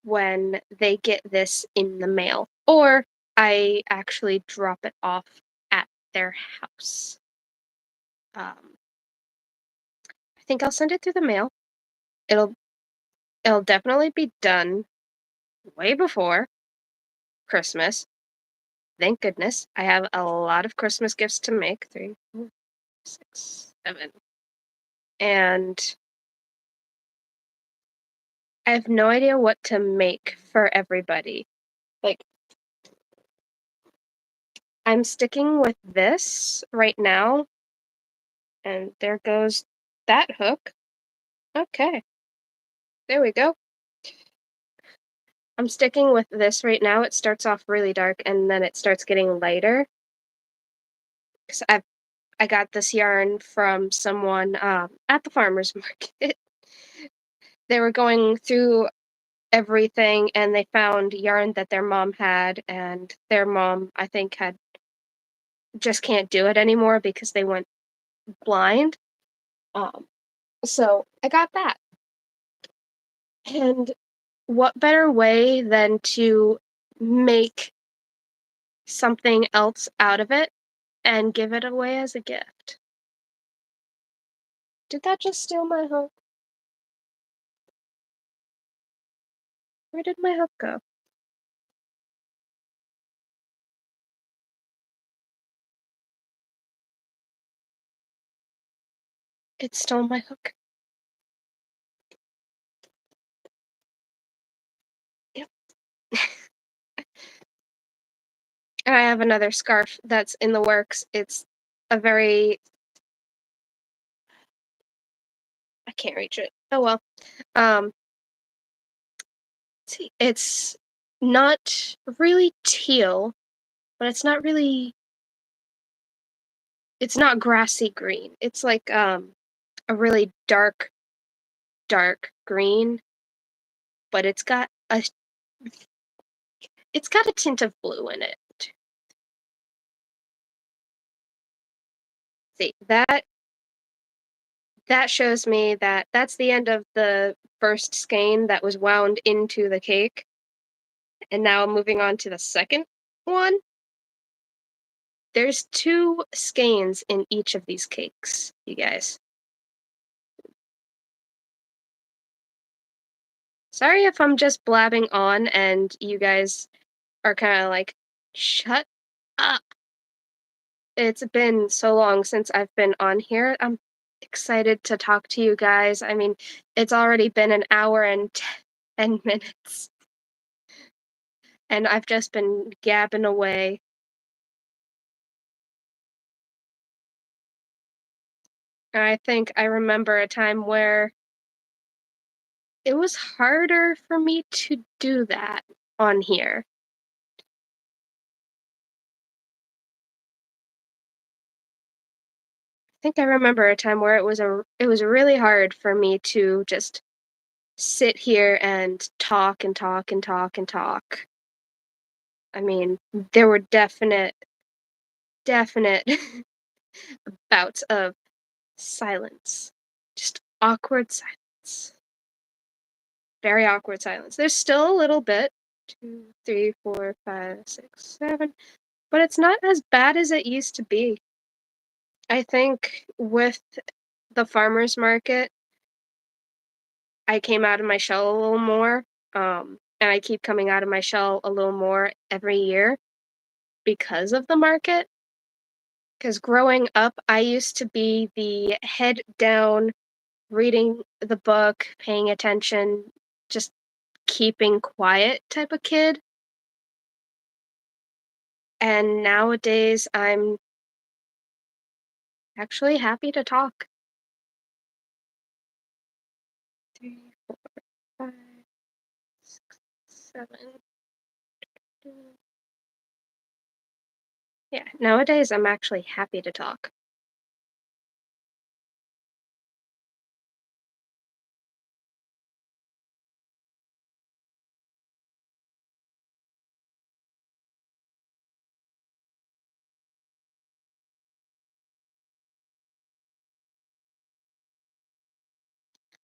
when they get this in the mail, or I actually drop it off at their house. Um, I think I'll send it through the mail. It'll it'll definitely be done way before Christmas. Thank goodness. I have a lot of Christmas gifts to make. Three, four, 6, 7. And I have no idea what to make for everybody. Like, I'm sticking with this right now, and there goes that hook. Okay, there we go. I'm sticking with this right now. It starts off really dark and then it starts getting lighter. Because I got this yarn from someone at the farmer's market. They were going through everything and they found yarn that their mom had, and their mom, I think, had just can't do it anymore because they went blind. Um, so I got that. And what better way than to make something else out of it and give it away as a gift? Did that just steal my hook? Where did my hook go? It stole my hook. Yep. And I have another scarf that's in the works. It's a very I can't reach it. Oh well. Um, see, it's not really teal, but it's not grassy green. It's like a really dark green, but it's got a tint of blue in it. See, that shows me that that's the end of the first skein that was wound into the cake. And now moving on to the second one. There's 2 skeins in each of these cakes, you guys. Sorry if I'm just blabbing on and you guys are kinda like, "Shut up." It's been so long since I've been on here. I'm excited to talk to you guys. I mean, it's already been an hour and 10 minutes, and I've just been gabbing away. And I think I remember a time where it was harder for me to do that on here. I think I remember a time where it was really hard for me to just sit here and talk and talk and talk and talk. I mean, there were definite bouts of silence. Just awkward silence. Very awkward silence. There's still a little bit. Two, three, four, five, six, seven. But it's not as bad as it used to be. I think with the farmer's market, I came out of my shell a little more. And I keep coming out of my shell a little more every year because of the market. Because growing up, I used to be the head down, reading the book, paying attention, just keeping quiet type of kid. And nowadays, I'm actually happy to talk. 3, 4, 5, 6, 7. Yeah, nowadays I'm actually happy to talk.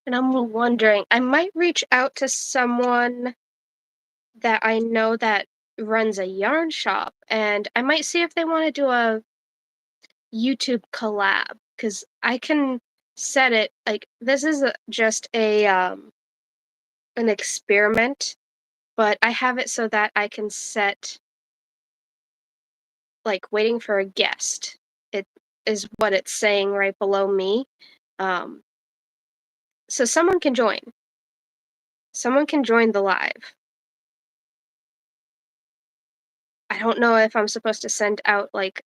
And I'm wondering, I might reach out to someone that I know that runs a yarn shop, and I might see if they want to do a YouTube collab because I can set it like this is just a an experiment, but I have it so that I can set like waiting for a guest. It is what it's saying right below me. Um, so someone can join. Someone can join the live. I don't know if I'm supposed to send out like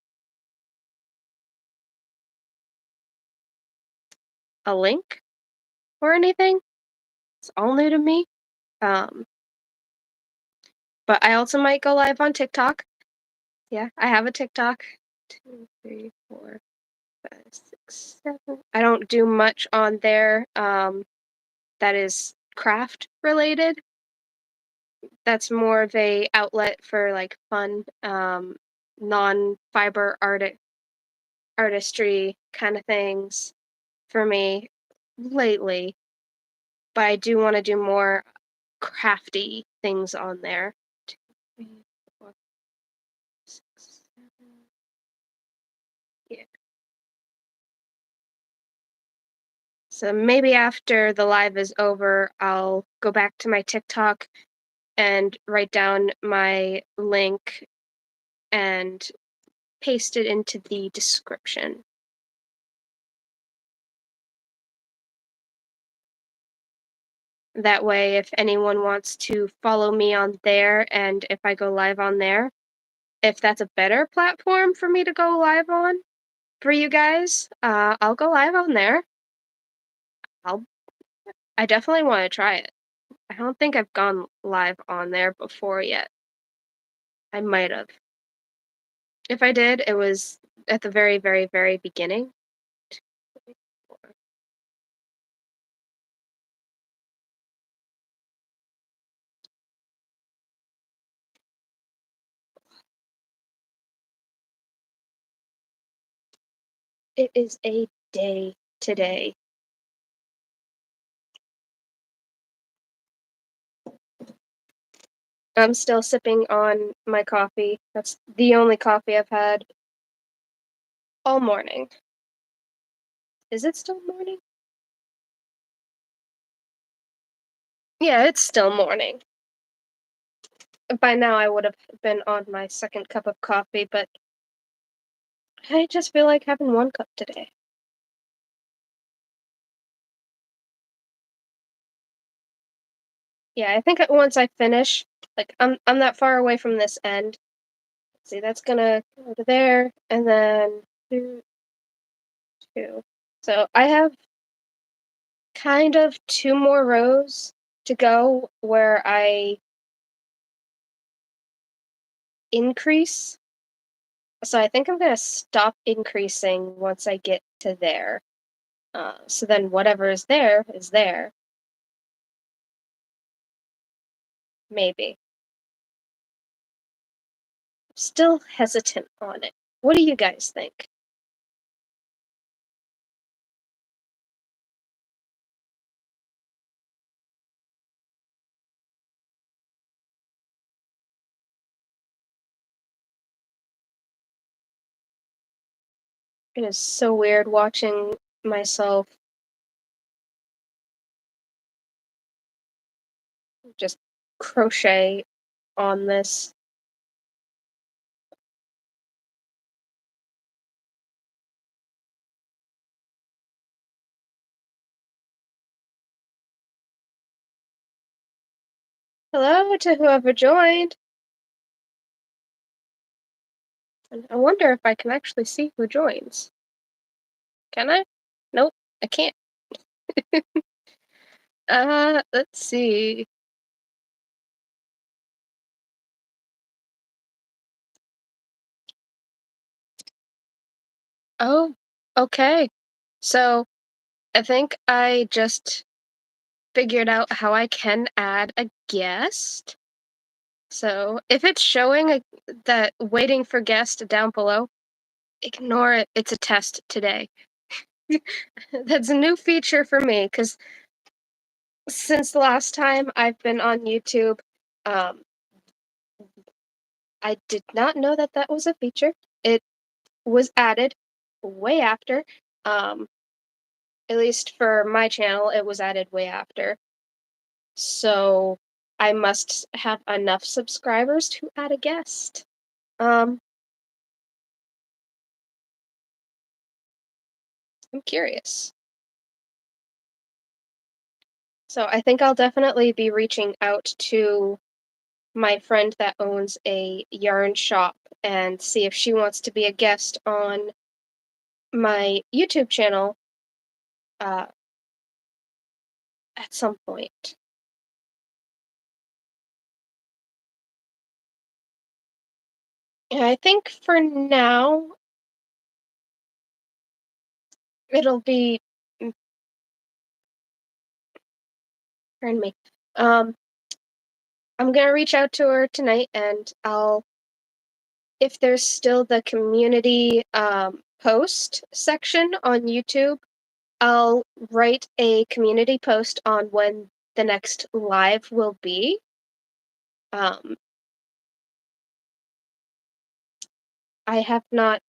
a link or anything. It's all new to me. Um, but I also might go live on TikTok. Yeah, I have a TikTok. Two, three, four, five, six, seven. I don't do much on there that is craft related. That's more of a outlet for like fun, non-fiber artistry kind of things for me lately. But I do want to do more crafty things on there. Two, three, four, six, seven. Yeah. So maybe after the live is over, I'll go back to my TikTok and write down my link and paste it into the description. That way, if anyone wants to follow me on there and if I go live on there, if that's a better platform for me to go live on for you guys, I'll go live on there. I'll I definitely want to try it. I don't think I've gone live on there before yet. I might have. If I did, it was at the very, very, very beginning. It is a day today. I'm still sipping on my coffee. That's the only coffee I've had all morning. Is it still morning? Yeah, it's still morning. By now I would have been on my second cup of coffee, but I just feel like having one cup today. Yeah, I think once I finish, like I'm not far away from this end. See, that's gonna go to there, and then two, two. So I have kind of two more rows to go where I increase. So I think I'm gonna stop increasing once I get to there. So then whatever is there is there. Maybe. Still hesitant on it. What do you guys think? It is so weird watching myself just crochet on this. Hello to whoever joined. And I wonder if I can actually see who joins. Can I? Nope, I can't. Let's see. Oh, okay. So I think I just figured out how I can add a guest. So if it's showing that waiting for guest down below, ignore it. It's a test today. That's a new feature for me because since the last time I've been on YouTube, um, I did not know that that was a feature. It was added way after. Um, at least for my channel, it was added way after. So I must have enough subscribers to add a guest. Um, I'm curious. So I think I'll definitely be reaching out to my friend that owns a yarn shop and see if she wants to be a guest on my YouTube channel uh, at some point. And I think for now, it'll be, pardon me. Um, I'm gonna reach out to her tonight, and I'll, if there's still the community post section on YouTube, I'll write a community post on when the next live will be. Um, I have not.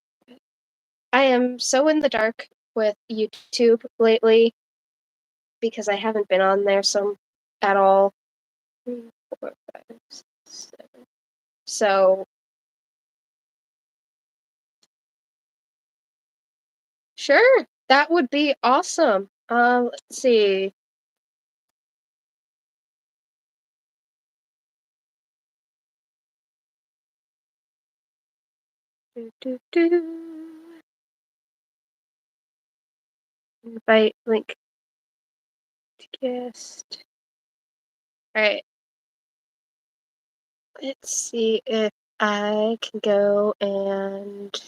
I am so in the dark with YouTube lately because I haven't been on there so at all. 3, 4, 5, 6, 7. So sure, that would be awesome. Let's see. Do, do, do. Invite link to guest. All right. Let's see if I can go and.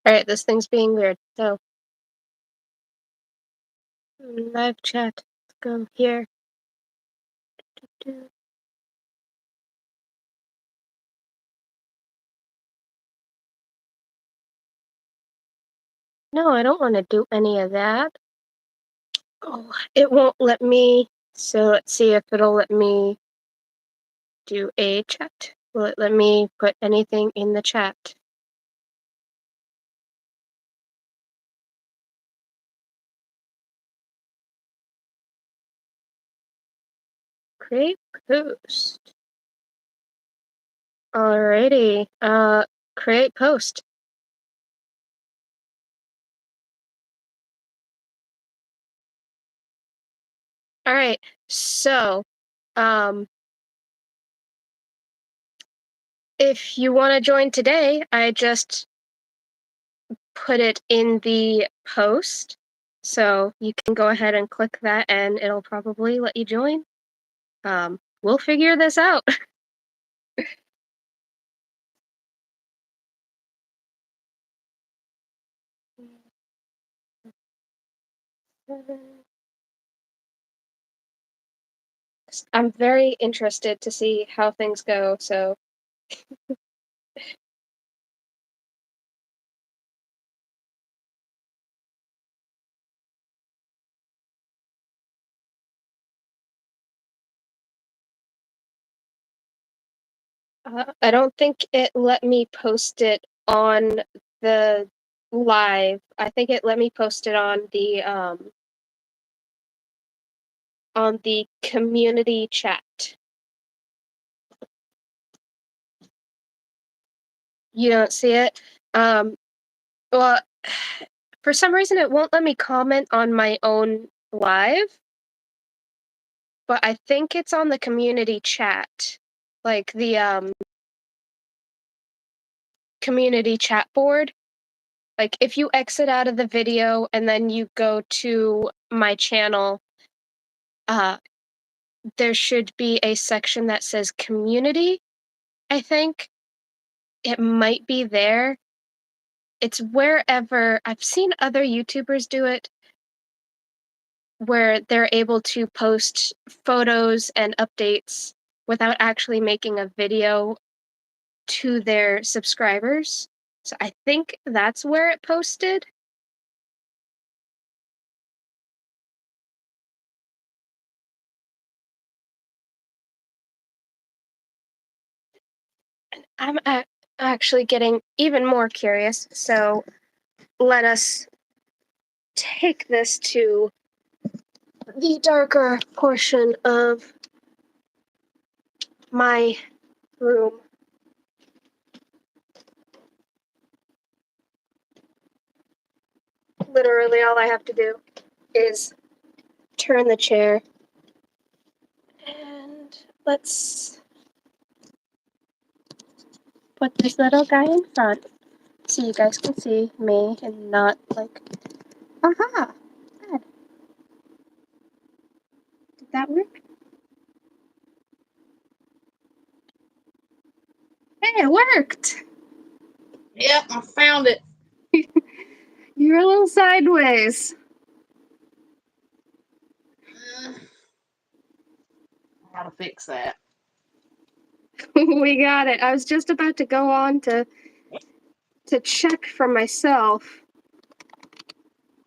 All right, this thing's being weird. So live chat. Let's go here. Do, No, I don't want to do any of that. Oh, it won't let me. So let's see if it'll let me do a chat. Will it let me put anything in the chat? Create post. Alrighty. Create post. All right. So, if you want to join today, I just put it in the post. So you can go ahead and click that and it'll probably let you join. We'll figure this out. I'm very interested to see how things go, so I don't think it let me post it on the live. I think it let me post it on the community chat. You don't see it? Well, for some reason it won't let me comment on my own live, but I think it's on the community chat. Like the community chat board. Like if you exit out of the video and then you go to my channel, uh there should be a section that says community, I think. It might be there. It's wherever I've seen other YouTubers do it, where they're able to post photos and updates without actually making a video to their subscribers. So I think that's where it posted. I'm actually getting even more curious. So let us take this to the darker portion of my room. Literally, all I have to do is turn the chair. And let's put this little guy in front so you guys can see me and not like, aha! Good. Did that work? Hey, it worked! Yep, I found it. You're a little sideways. How to fix that? We got it. I was just about to go on to check for myself.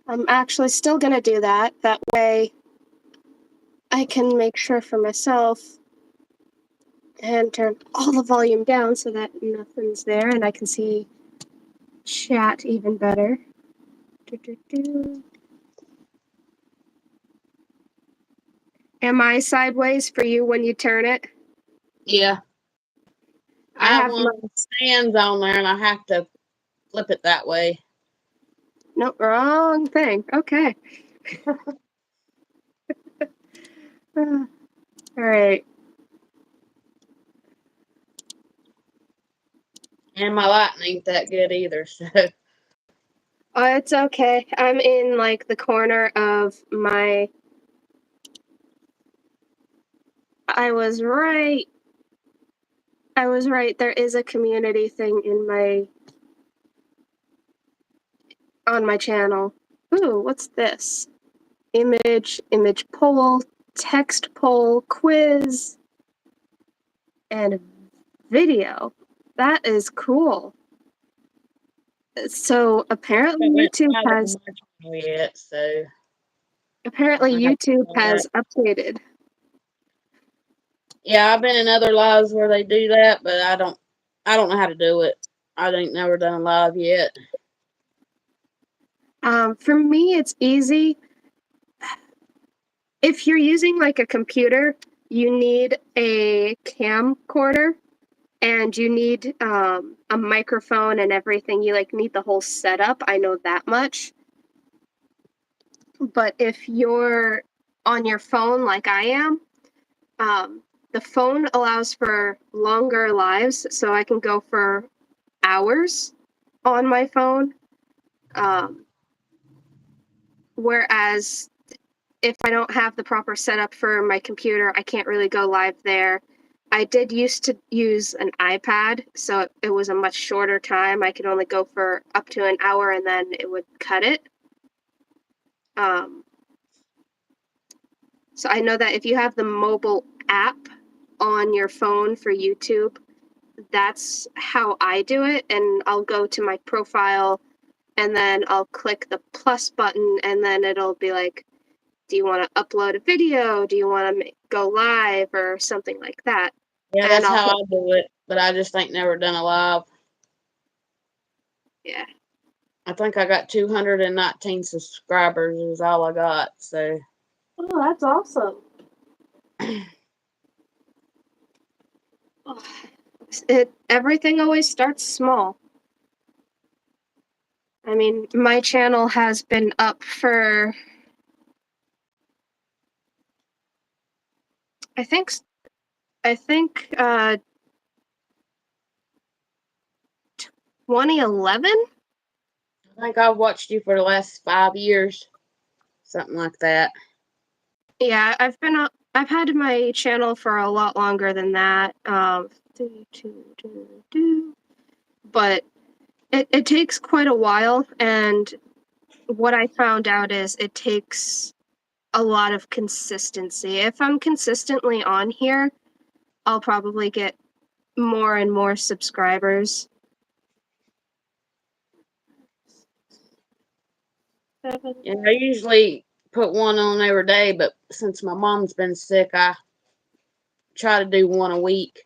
I'm actually still gonna do that. That way I can make sure for myself and turn all the volume down so that nothing's there and I can see chat even better. Am I sideways for you when you turn it? Yeah. I I have have one of the stands on there and I have to flip it that way. No, wrong thing. Okay. All right. And my lighting ain't that good either, so Oh, it's okay. I'm in like the corner of my. I was right. I was right. There is a community thing in my on my channel. Ooh, what's this? Image poll, text poll, quiz, and video. That is cool. So apparently I went YouTube live on has my channel yet, so apparently I have to YouTube try that. has updated. Yeah, I've been in other lives where they do that, but I don't know how to do it. I ain't never done a live yet. For me, it's easy. If you're using like a computer, you need a camcorder and you need a microphone and everything. You like need the whole setup. I know that much. But if you're on your phone like I am, um, the phone allows for longer lives, so I can go for hours on my phone. Um, whereas if I don't have the proper setup for my computer, I can't really go live there. I did used to use an iPad, so it was a much shorter time. I could only go for up to an hour and then it would cut it. Um, so I know that if you have the mobile app on your phone for YouTube, that's how I do it. And I'll go to my profile and then I'll click the plus button and then it'll be like, do you want to upload a video? Do you want to go live or something like that? Yeah, And that's I'll how hit, I do it, but I just ain't never done a live. yeah. I think I got 219 subscribers is all I got. So Oh, that's awesome. It everything always starts small. I mean, my channel has been up for I think I think 2011. I think I've watched you for the last 5 years, something like that. Yeah, I've had my channel for a lot longer than that. But it takes quite a while, and what I found out is it takes a lot of consistency. If I'm consistently on here, I'll probably get more and more subscribers. And I usually put one on every day, but since my mom's been sick, I try to do one a week.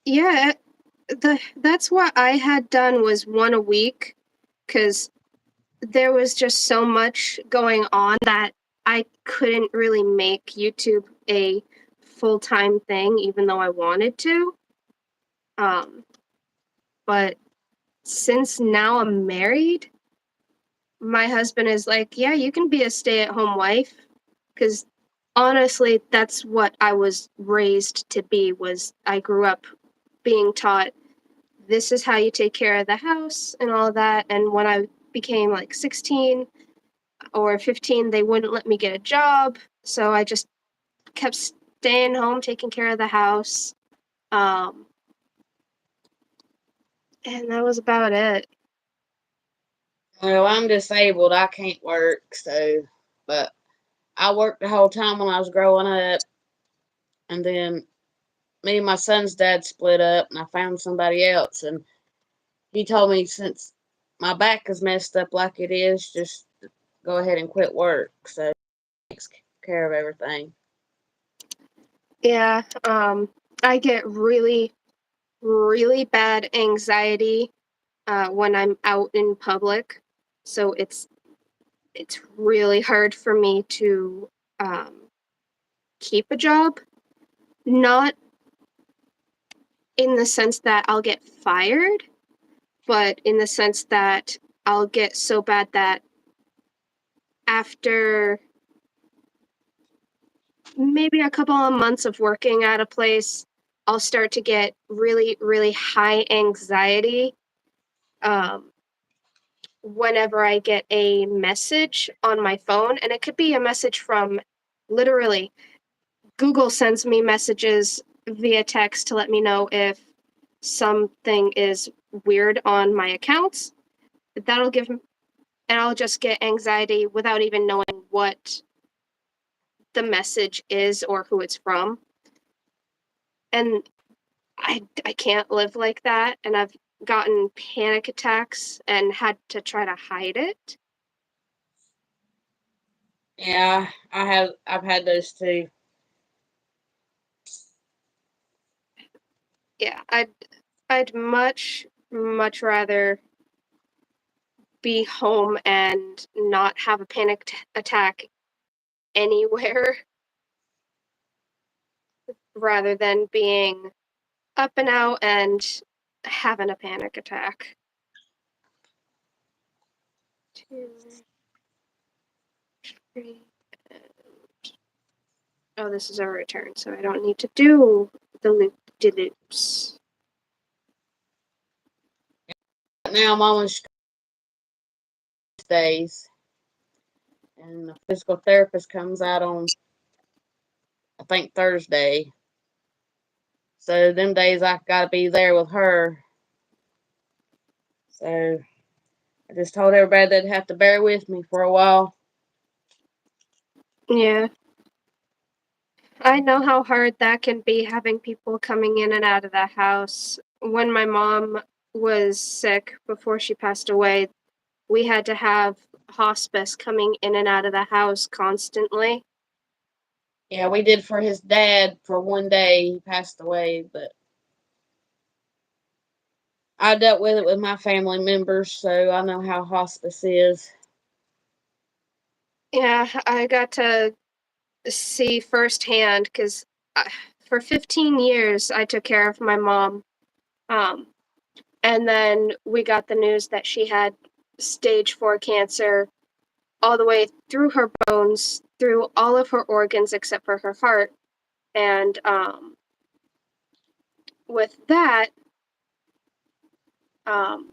Yeah, that's what I had done was one a week because there was just so much going on that I couldn't really make YouTube a full-time thing, even though I wanted to. Um, but since now I'm married, my husband is like, yeah, you can be a stay-at-home wife, because honestly, that's what I was raised to be. Was I grew up being taught this is how you take care of the house and all that. And when I became like 16 or 15, they wouldn't let me get a job. So I just kept staying home, taking care of the house. Um, and that was about it. Well, I'm disabled. I can't work, so, but I worked the whole time when I was growing up, and then me and my son's dad split up, and I found somebody else, and he told me since my back is messed up like it is, just go ahead and quit work. So he takes care of everything. Yeah, I get really, really bad anxiety when I'm out in public. So it's really hard for me to um, keep a job. Not in the sense that I'll get fired, but in the sense that I'll get so bad that after maybe a couple of months of working at a place, I'll start to get really, really high anxiety um, whenever I get a message on my phone. And it could be a message from literally Google sends me messages via text to let me know if something is weird on my accounts. That'll give and I'll just get anxiety without even knowing what the message is or who it's from. And I can't live like that. And I've gotten panic attacks and had to try to hide it. Yeah, I've had those too. Yeah, I'd much rather be home and not have a attack anywhere rather than being up and out and having a panic attack. Two, three. Oh, this is a return, so I don't need to do the loop-de-loops. Now I'm on days, and the physical therapist comes out on, I think, Thursday. So them days I gotta be there with her. So I just told everybody they'd have to bear with me for a while. Yeah, I know how hard that can be having people coming in and out of the house. When my mom was sick before she passed away, we had to have hospice coming in and out of the house constantly. Yeah, we did for his dad for one day. He passed away, but I dealt with it with my family members, so I know how hospice is. Yeah, I got to see firsthand because for 15 years I took care of my mom. Um, and then we got the news that she had stage 4 cancer all the way through her bones, through all of her organs except for her heart. And with that, um,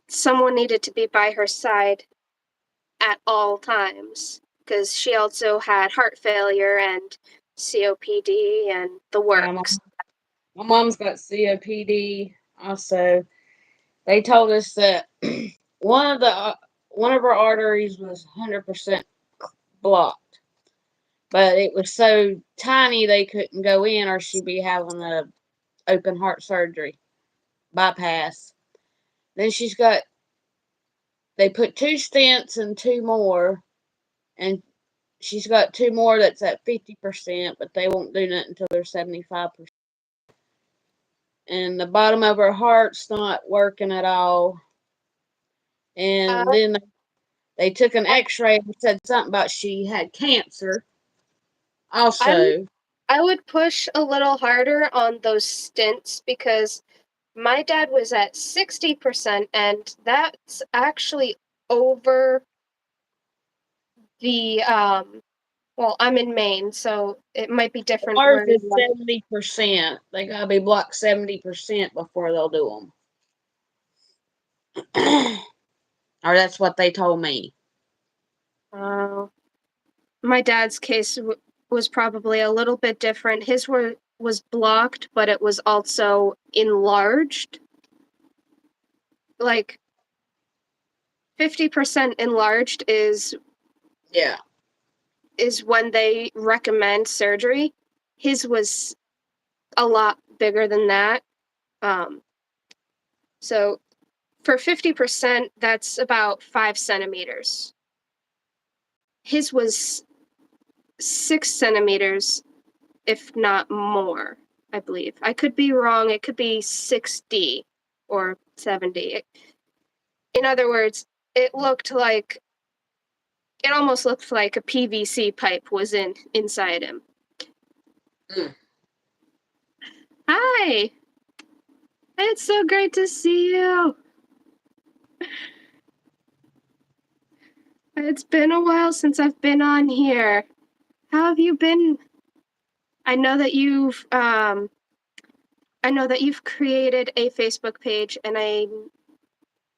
someone needed to be by her side at all times because she also had heart failure and COPD and the Yeah, works. my mom's got COPD also. They told us that one of the one of her arteries was 100% blocked, but it was so tiny they couldn't go in, or she'd be having a open heart surgery bypass. Then she's got they put two stents and two more, and she's got two more that's at 50%, but they won't do nothing until they're 75%. And the bottom of her heart's not working at all. Uh, And then they took an X-ray and said something about she had cancer. I would Also, I would push a little harder on those stints because my dad was at 60%, and that's actually over the well, I'm in Maine, so it might be different ours where is you are. 70%. They gotta be blocked 70% before they'll do them. Or that's what they told me. Uh, my dad's case was probably a little bit different. His was blocked, but it was also enlarged. Like 50% enlarged Yeah. is when they recommend surgery. His was a lot bigger than that. Um, so for 50%, that's about 5 centimeters. His was 6 centimeters, if not more, I believe. I could be wrong. It could be 60 or 70. In other words, it almost looked like a PVC pipe was inside him. Mm. Hi, it's so great to see you. It's been a while since I've been on here. How have you been? I know that you've created a Facebook page, and I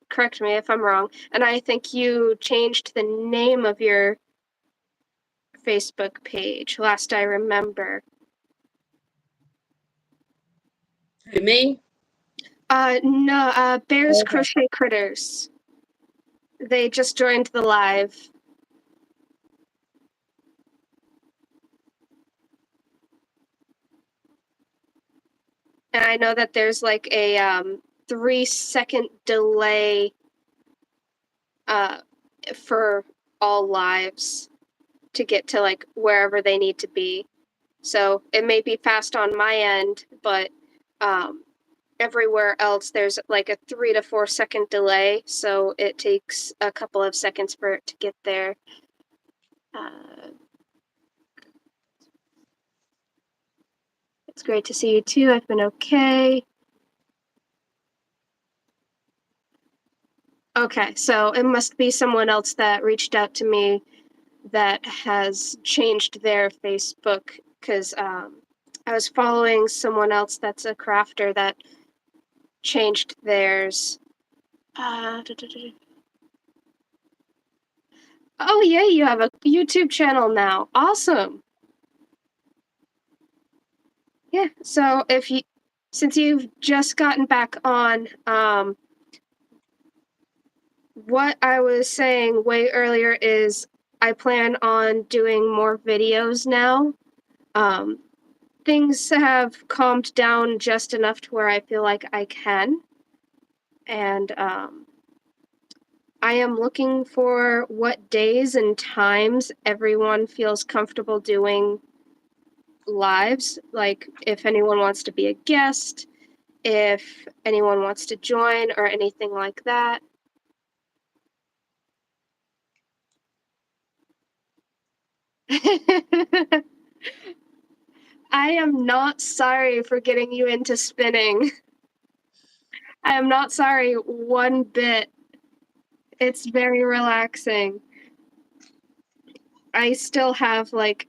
correct me if I'm wrong, and I think you changed the name of your Facebook page last I remember. To me? No, Bears Okay. Crochet Critters. They just joined the live. And I know that there's like a 3-second delay for all lives to get to like wherever they need to be. So it may be fast on my end, but everywhere else there's like a 3 to 4 second delay, so it takes a couple of seconds for it to get there. It's great to see you too. I've been okay. Okay, so it must be someone else that reached out to me that has changed their Facebook, because I was following someone else that's a crafter that changed theirs. Oh, yeah, you have a YouTube channel now. Awesome. Yeah, so since you've just gotten back on, what I was saying way earlier is I plan on doing more videos now. Um, Things have calmed down just enough to where I feel like I can. And I am looking for what days and times everyone feels comfortable doing lives. Like, if anyone wants to be a guest, if anyone wants to join, or anything like that. I am not sorry for getting you into spinning. I am not sorry one bit. It's very relaxing. I still have like,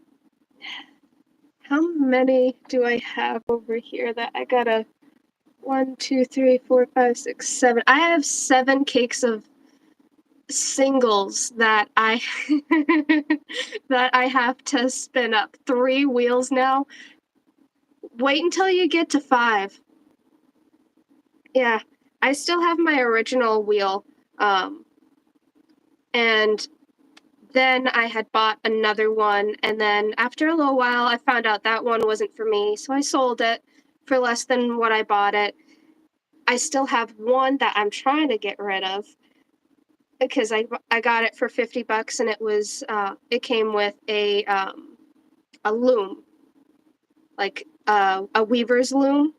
how many do I have over here that I gotta 1, 2, 3, 4, 5, 6, 7. I have 7 cakes of singles that I that I have to spin up. 3 wheels now. Wait until you get to 5. Yeah, I still have my original wheel. And then I had bought another one, and then after a little while I found out that one wasn't for me, so I sold it for less than what I bought it. I still have one that I'm trying to get rid of because I got it for $50, and it came with a loom, like a weaver's loom,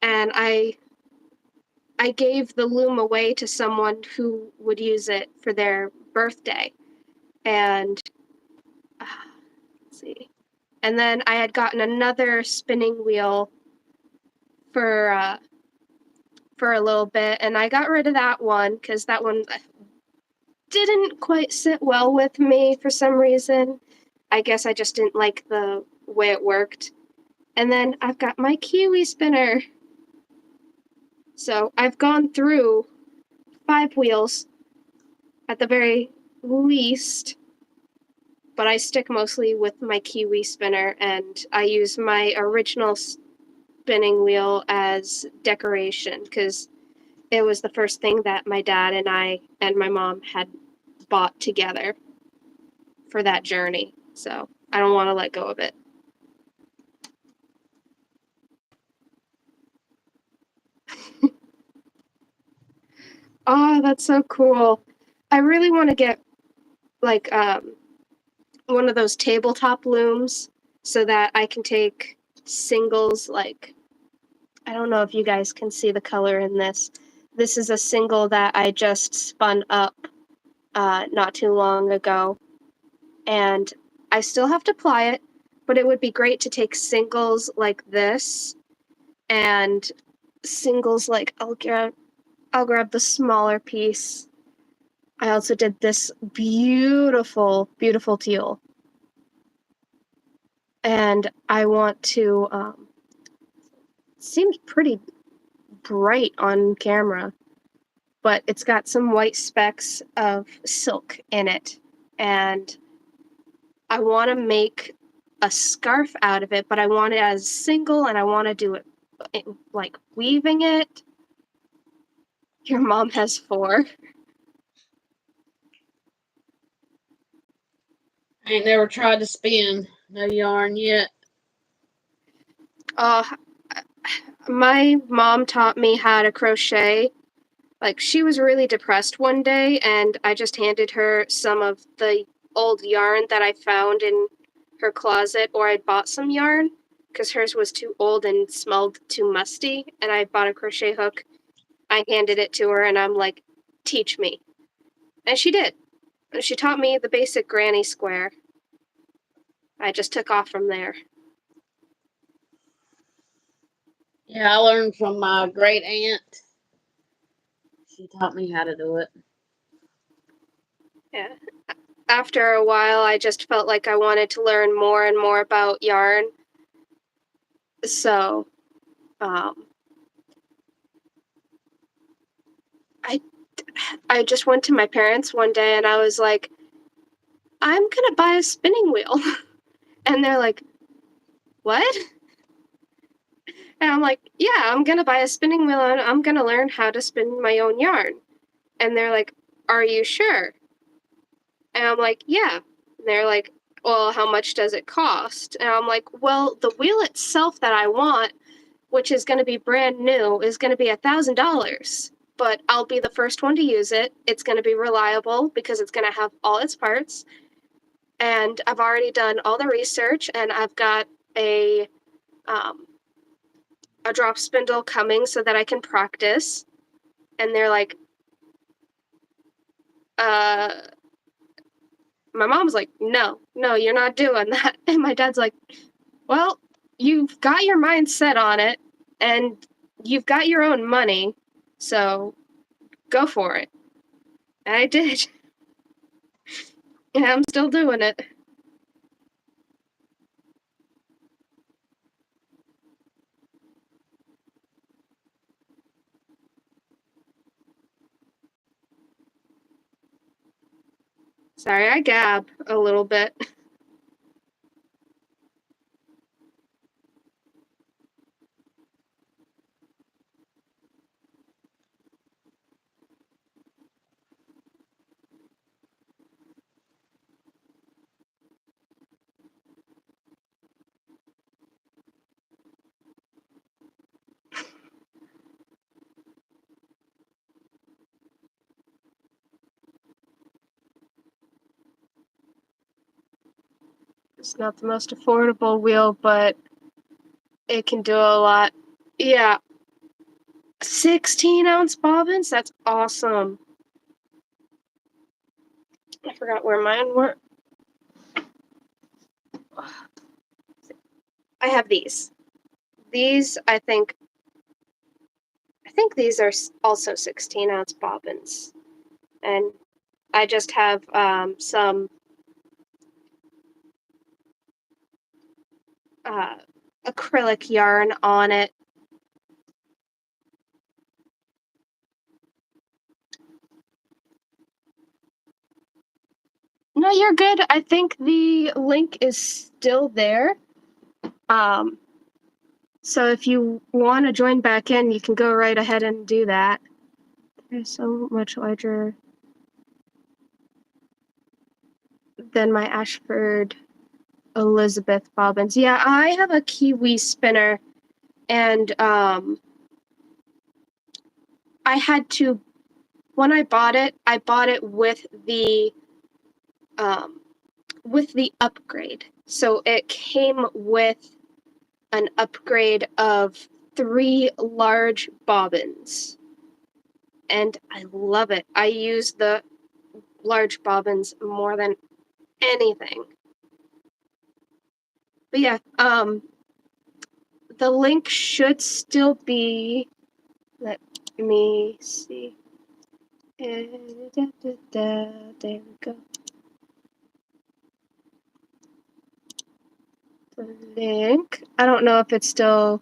and I gave the loom away to someone who would use it for their birthday. And uh, let's see. And then I had gotten another spinning wheel for uh, for a little bit, and I got rid of that one because that one didn't quite sit well with me for some reason. I guess I just didn't like the way it worked. And then I've got my kiwi spinner. So I've gone through 5 wheels at the very least, but I stick mostly with my kiwi spinner, and I use my original spinning wheel as decoration because it was the first thing that my dad and I and my mom had bought together for that journey. So I don't want to let go of it. Oh, that's so cool. I really want to get like one of those tabletop looms so that I can take singles. Like, I don't know if you guys can see the color in this. This is a single that I just spun up not too long ago, and I still have to ply it, but it would be great to take singles like this and singles like I'll grab the smaller piece. I also did this beautiful, beautiful teal. And I want to, it seems pretty bright on camera, but it's got some white specks of silk in it. And I want to make a scarf out of it, but I want it as single, and I want to do it like weaving it. Your mom has 4. I ain't never tried to spin no yarn yet. Uh, My mom taught me how to crochet. Like, she was really depressed one day, and I just handed her some of the old yarn that I found in her closet, or I bought some yarn because hers was too old and smelled too musty. And I bought a crochet hook. I handed it to her, and I'm like, teach me. And she did. And she taught me the basic granny square. I just took off from there. Yeah, I learned from my great aunt. She taught me how to do it. Yeah. After a while, I just felt like I wanted to learn more and more about yarn. So, um, I I just went to my parents one day and I was like, I'm gonna buy a spinning wheel. And they're like, what? And I'm like, yeah, I'm gonna buy a spinning wheel and I'm gonna learn how to spin my own yarn. And they're like, are you sure? And I'm like, yeah. And they're like, well, how much does it cost? And I'm like, well, the wheel itself that I want, which is going to be brand new, is going to be $1,000. But I'll be the first one to use it. It's going to be reliable because it's going to have all its parts. And I've already done all the research, and I've got um, a drop spindle coming so that I can practice. And they're like, uh, my mom's like, no, you're not doing that. And my dad's like, well, you've got your mind set on it, and you've got your own money, so go for it. And I did. And I'm still doing it. Sorry, I gab a little bit. It's not the most affordable wheel, but it can do a lot. Yeah, 16-ounce bobbins? That's awesome. I forgot where mine were. I have these. These, I think these are also 16-ounce bobbins. And I just have some uh, acrylic yarn on it. No, you're good. I think the link is still there. Um, so if you want to join back in, you can go right ahead and do that. They're so much larger than my Ashford Elizabeth bobbins. Yeah, I have a Kiwi spinner, and I had to, when I bought it um, with the upgrade. So it came with an upgrade of 3 large bobbins, and I love it. I use the large bobbins more than anything. But yeah, the link should still be. Let me see. There we go. The link. I don't know if it's still.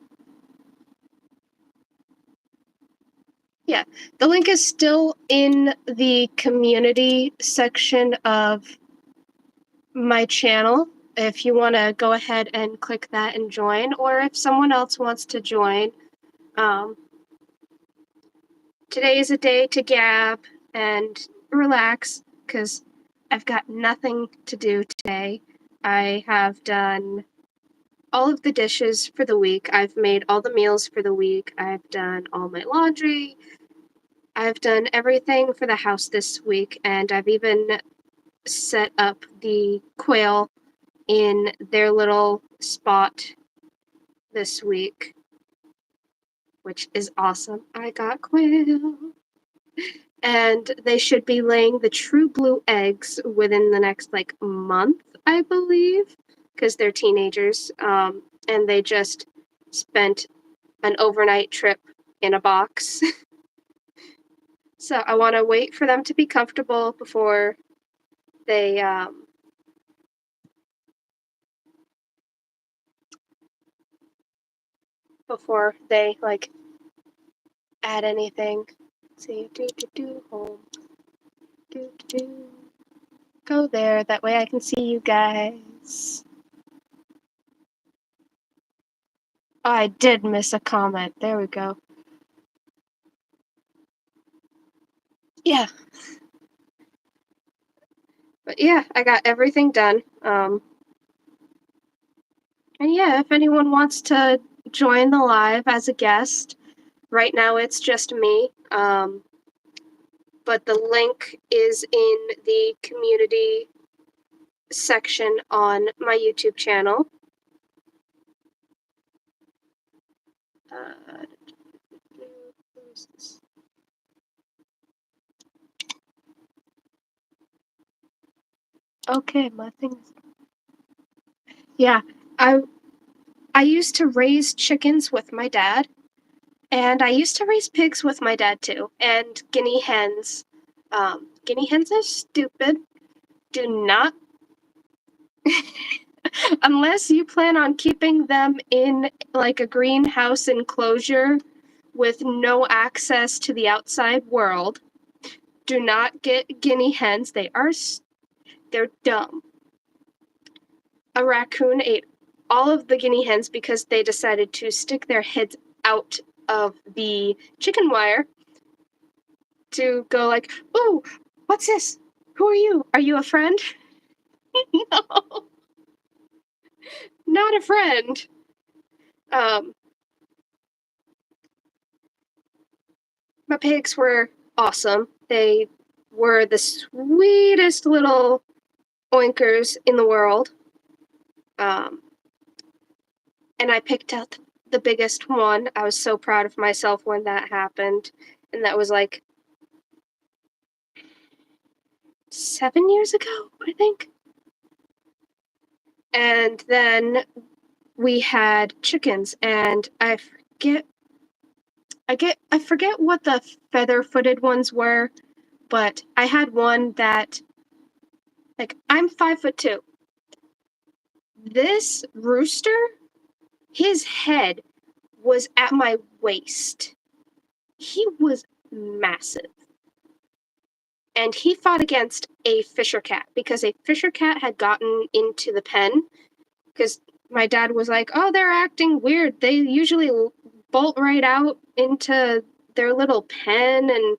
Yeah, the link is still in the community section of my channel. If you want to go ahead and click that and join, or if someone else wants to join, um, today is a day to gab and relax because I've got nothing to do today. I have done all of the dishes for the week. I've made all the meals for the week. I've done all my laundry. I've done everything for the house this week, and I've even set up the quail in their little spot this week, which is awesome. I got quail. And they should be laying the true blue eggs within the next like month, I believe, because they're teenagers. And they just spent an overnight trip in a box. So I want to wait for them to be comfortable they before they like add anything. Let's see, home, do. Go there. That way I can see you guys. Oh, I did miss a comment. There we go. Yeah. But yeah, I got everything done. And yeah, if anyone wants to join the live as a guest, right now it's just me. But the link is in the community section on my YouTube channel. Uh, okay, my thing. Yeah, I I used to raise chickens with my dad, and I used to raise pigs with my dad too, and guinea hens. Guinea hens are stupid. Do not unless you plan on keeping them in like a greenhouse enclosure with no access to the outside world. Do not get guinea hens. They're dumb. A raccoon ate all of the guinea hens because they decided to stick their heads out of the chicken wire to go like, "Ooh, what's this? Who are you? Are you a friend?" No, not a friend. Um, my pigs were awesome. They were the sweetest little oinkers in the world. Um, and I picked out the biggest one. I was so proud of myself when that happened. And that was like 7 years ago, I think. And then we had chickens, and I forget what the feather-footed ones were, but I had one that like I'm 5'2". This rooster, his head was at my waist. He was massive. And he fought against a fisher cat because a fisher cat had gotten into the pen because my dad was like, "Oh, they're acting weird. They usually bolt right out into their little pen, and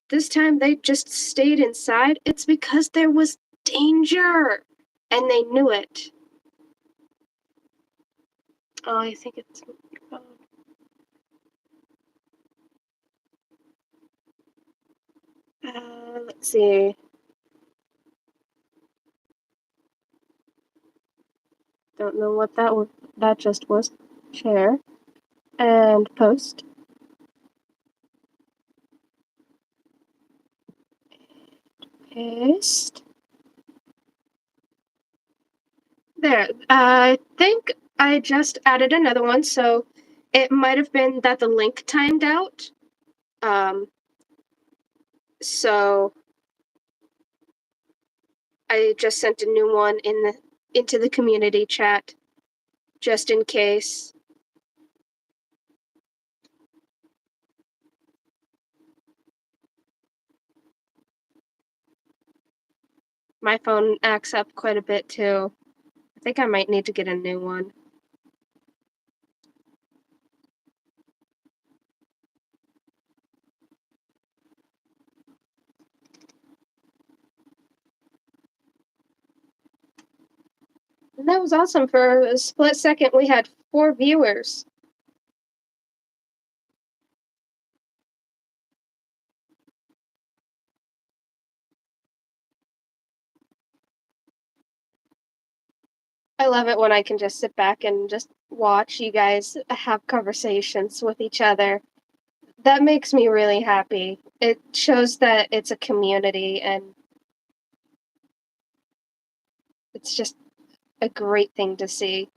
this time they just stayed inside. It's because there was danger, and they knew it." Oh, I think it's. Let's see. Don't know what that just was. Share and post. Paste. There. I think I just added another one, so it might have been that the link timed out. Um, so I just sent a new one into the community chat just in case. My phone acts up quite a bit too. I think I might need to get a new one. That was awesome. For a split second, we had 4 viewers. I love it when I can just sit back and just watch you guys have conversations with each other. That makes me really happy. It shows that it's a community and it's just a great thing to see.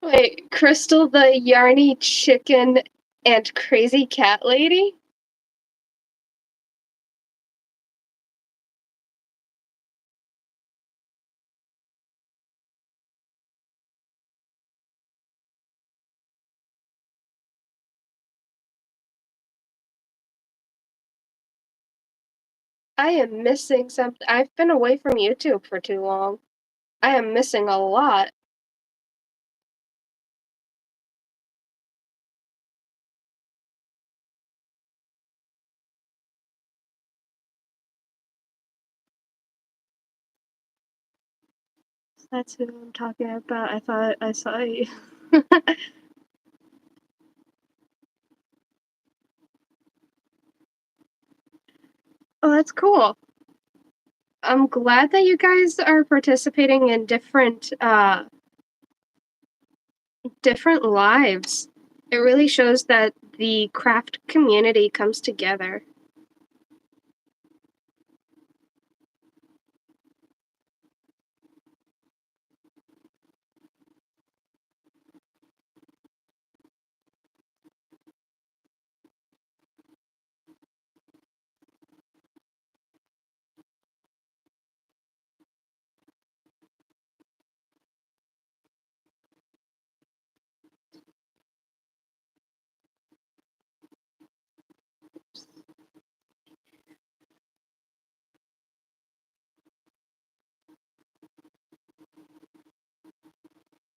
Wait, Crystal the Yarny Chicken and Crazy Cat Lady? I am missing something. I've been away from YouTube for too long. I am missing a lot. That's who I'm talking about. I thought I saw you. Oh, that's cool. I'm glad that you guys are participating in different lives. It really shows that the craft community comes together.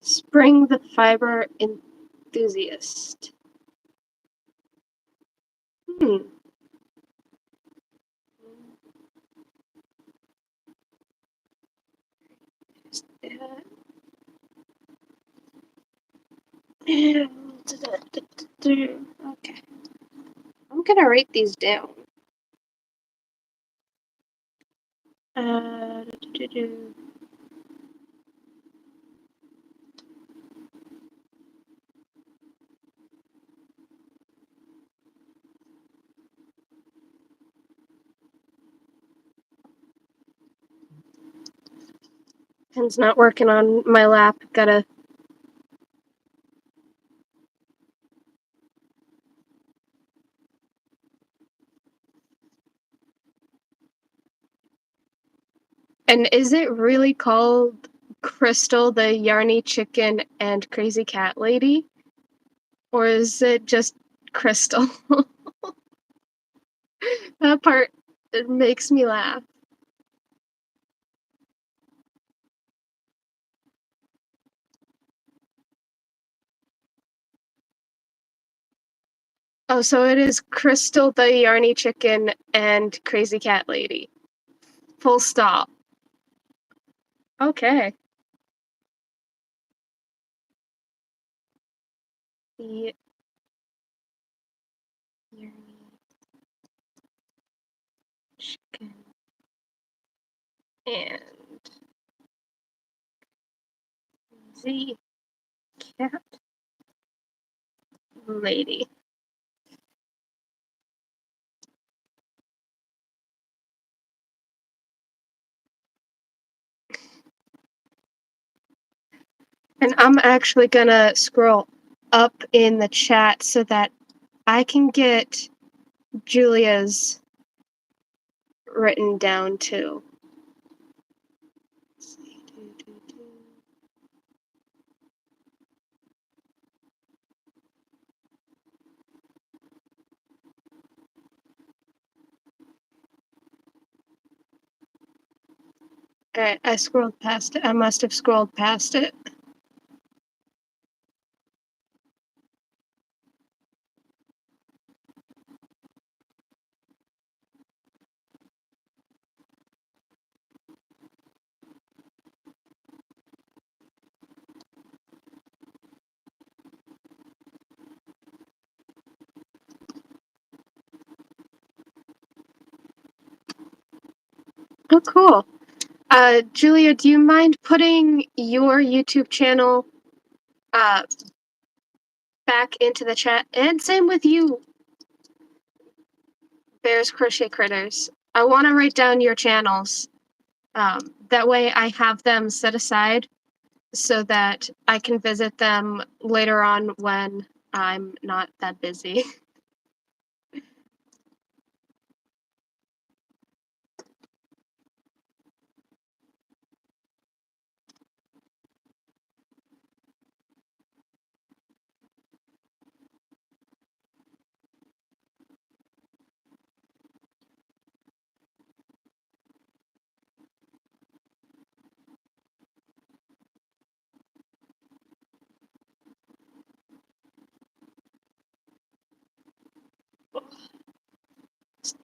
Spring the fiber enthusiast. Hmm. Okay. I'm gonna write these down. Uh, Pen's not working on my lap. Gotta. And is it really called Crystal the Yarny Chicken and Crazy Cat Lady? Or is it just Crystal? That part, it makes me laugh. Oh, so it is Crystal the Yarny Chicken and Crazy Cat Lady. Full stop. Okay. The Yarny Chicken and the Cat Lady. And I'm actually gonna scroll up in the chat so that I can get Julia's written down too. Okay, I scrolled past it. I must have scrolled past it. Oh, cool. Julia, do you mind putting your YouTube channel uh, back into the chat? And same with you, Bears Crochet Critters. I want to write down your channels. That way I have them set aside so that I can visit them later on when I'm not that busy.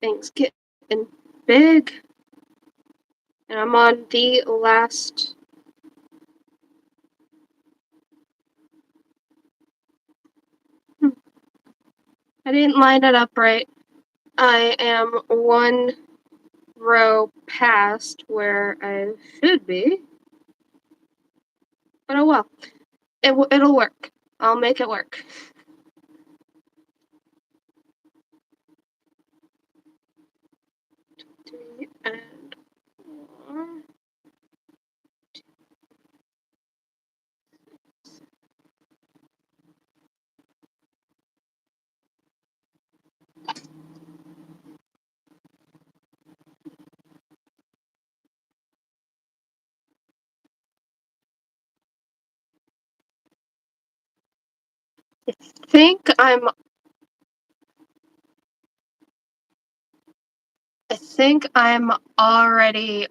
Things getting big. And I'm on the last. I didn't line it up right. I am one row past where I should be. But oh well. It'll work. I'll make it work. Three and one. Think I'm I think I'm already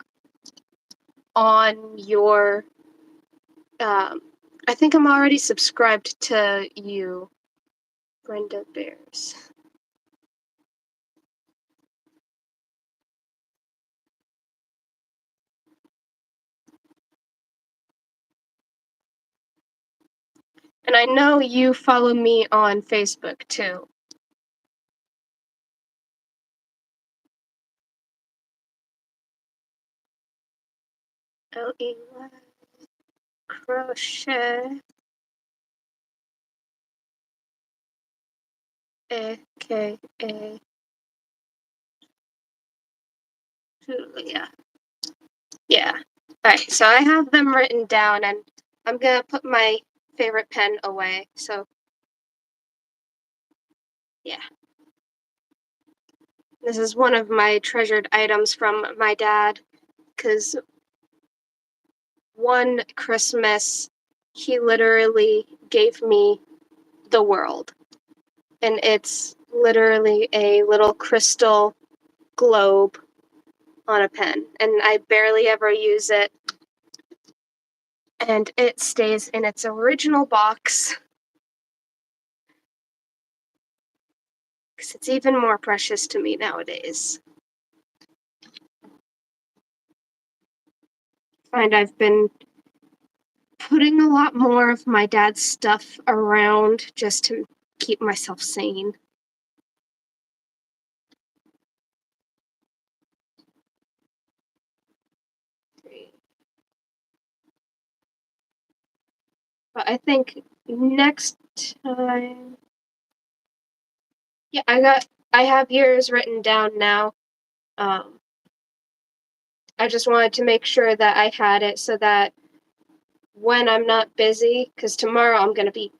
on your I think I'm already subscribed to you, Brenda Bears. And I know you follow me on Facebook too. L-E-Y Crochet A-K-A Julia. Yeah. Alright, so I have them written down and I'm gonna put my favorite pen away. So yeah. This is one of my treasured items from my dad, because one Christmas he literally gave me the world. And it's literally a little crystal globe on a pen. And I barely ever use it. And it stays in its original box, because it's even more precious to me nowadays. And I've been putting a lot more of my dad's stuff around just to keep myself sane. But I think next time, yeah, I have yours written down now. Um, I just wanted to make sure that I had it so that when I'm not busy, because tomorrow I'm gonna be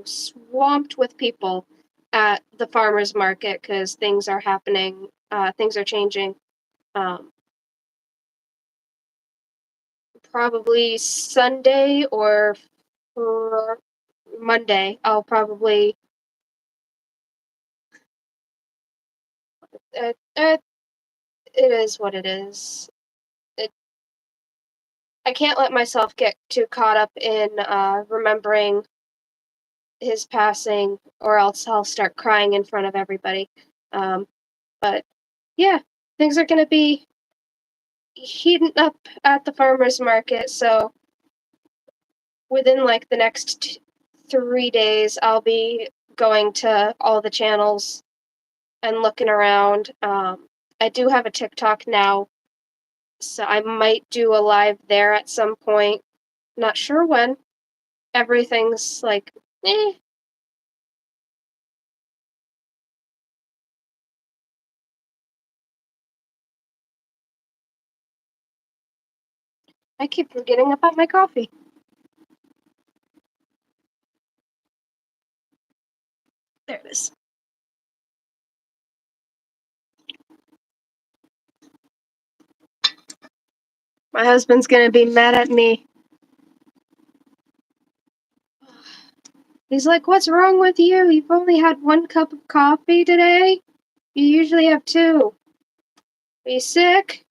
swamped with people at the farmers market because things are happening, things are changing. Um, Probably Sunday or Monday, I'll probably. Uh, uh, it is what it is. I can't let myself get too caught up in remembering his passing, or else I'll start crying in front of everybody. Um, but yeah, things are going to be heating up at the farmer's market. So within like the next 3 days, I'll be going to all the channels and looking around. I do have a TikTok now, so I might do a live there at some point. Not sure when. Everything's like, eh. I keep forgetting about my coffee. There it is. My husband's gonna be mad at me. He's like, "What's wrong with you? You've only had 1 cup of coffee today? You usually have 2. Are you sick?"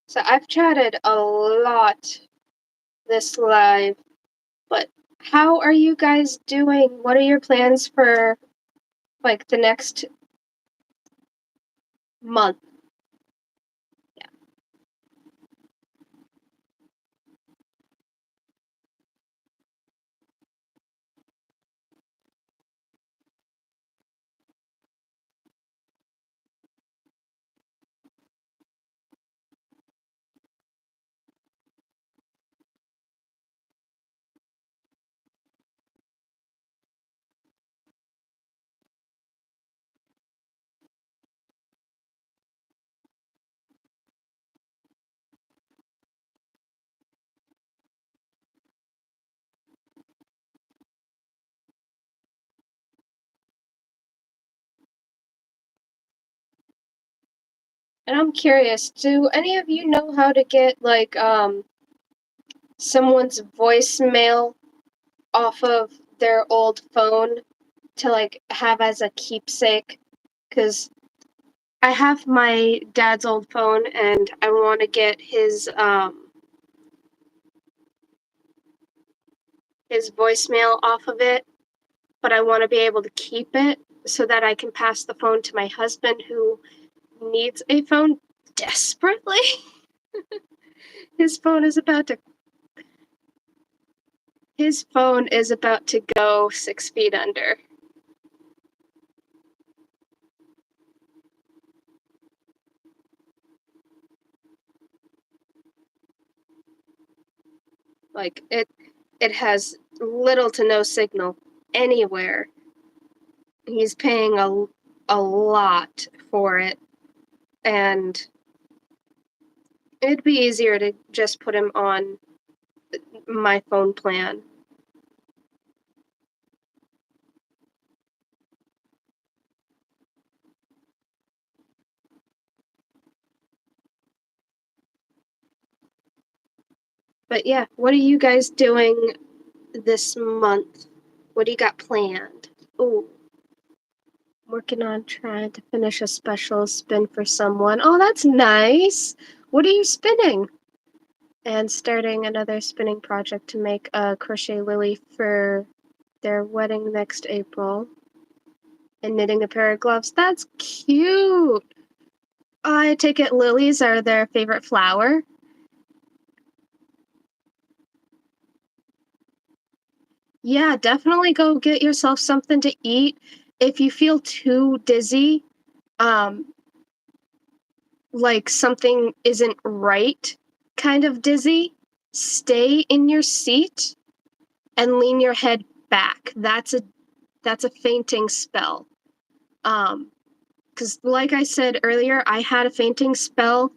So I've chatted a lot this live, but how are you guys doing? What are your plans for like the next month? And I'm curious, do any of you know how to get like someone's voicemail off of their old phone to like have as a keepsake? Because I have my dad's old phone and I want to get his voicemail off of it, but I want to be able to keep it so that I can pass the phone to my husband who needs a phone desperately. his phone is about to his phone is about to go 6 feet under. Like it has little to no signal anywhere. He's paying a lot for it, and it'd be easier to just put him on my phone plan. But yeah, what are you guys doing this month? What do you got planned? Ooh, working on trying to finish a special spin for someone. Oh, that's nice. What are you spinning? And starting another spinning project to make a crochet lily for their wedding next April. And knitting a pair of gloves. That's cute. I take it lilies are their favorite flower. Yeah, definitely go get yourself something to eat. If you feel too dizzy, um, like something isn't right, kind of dizzy, stay in your seat and lean your head back. That's a fainting spell. Because like I said earlier, I had a fainting spell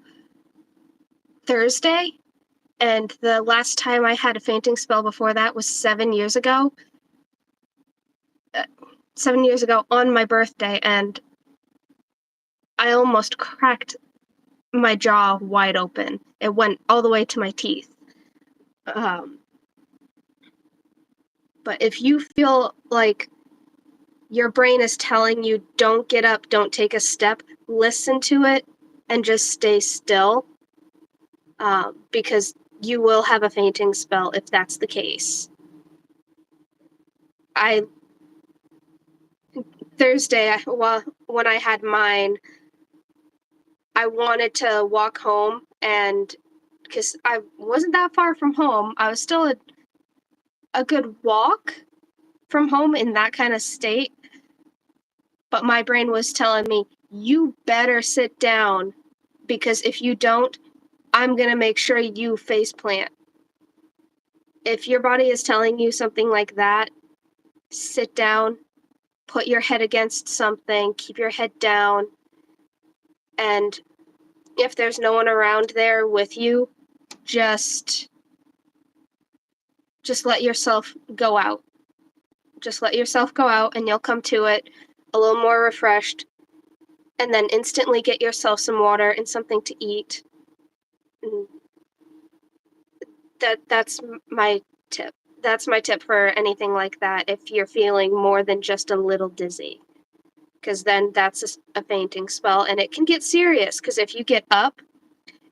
Thursday, and the last time I had a fainting spell before that was 7 years ago. 7 years ago on my birthday, and I almost cracked my jaw wide open. It went all the way to my teeth. Um, but if you feel like your brain is telling you, don't get up, don't take a step, listen to it, and just stay still, because you will have a fainting spell if that's the case. I Thursday, well, when I had mine, I wanted to walk home, and because I wasn't that far from home, I was still a good walk from home in that kind of state. But my brain was telling me, you better sit down, because if you don't, I'm going to make sure you face plant. If your body is telling you something like that, sit down, put your head against something, keep your head down, and if there's no one around there with you, just let yourself go out. Just let yourself go out and you'll come to it a little more refreshed, and then instantly get yourself some water and something to eat. And that's my tip. That's my tip for anything like that if you're feeling more than just a little dizzy. Because then that's a fainting spell, and it can get serious, because if you get up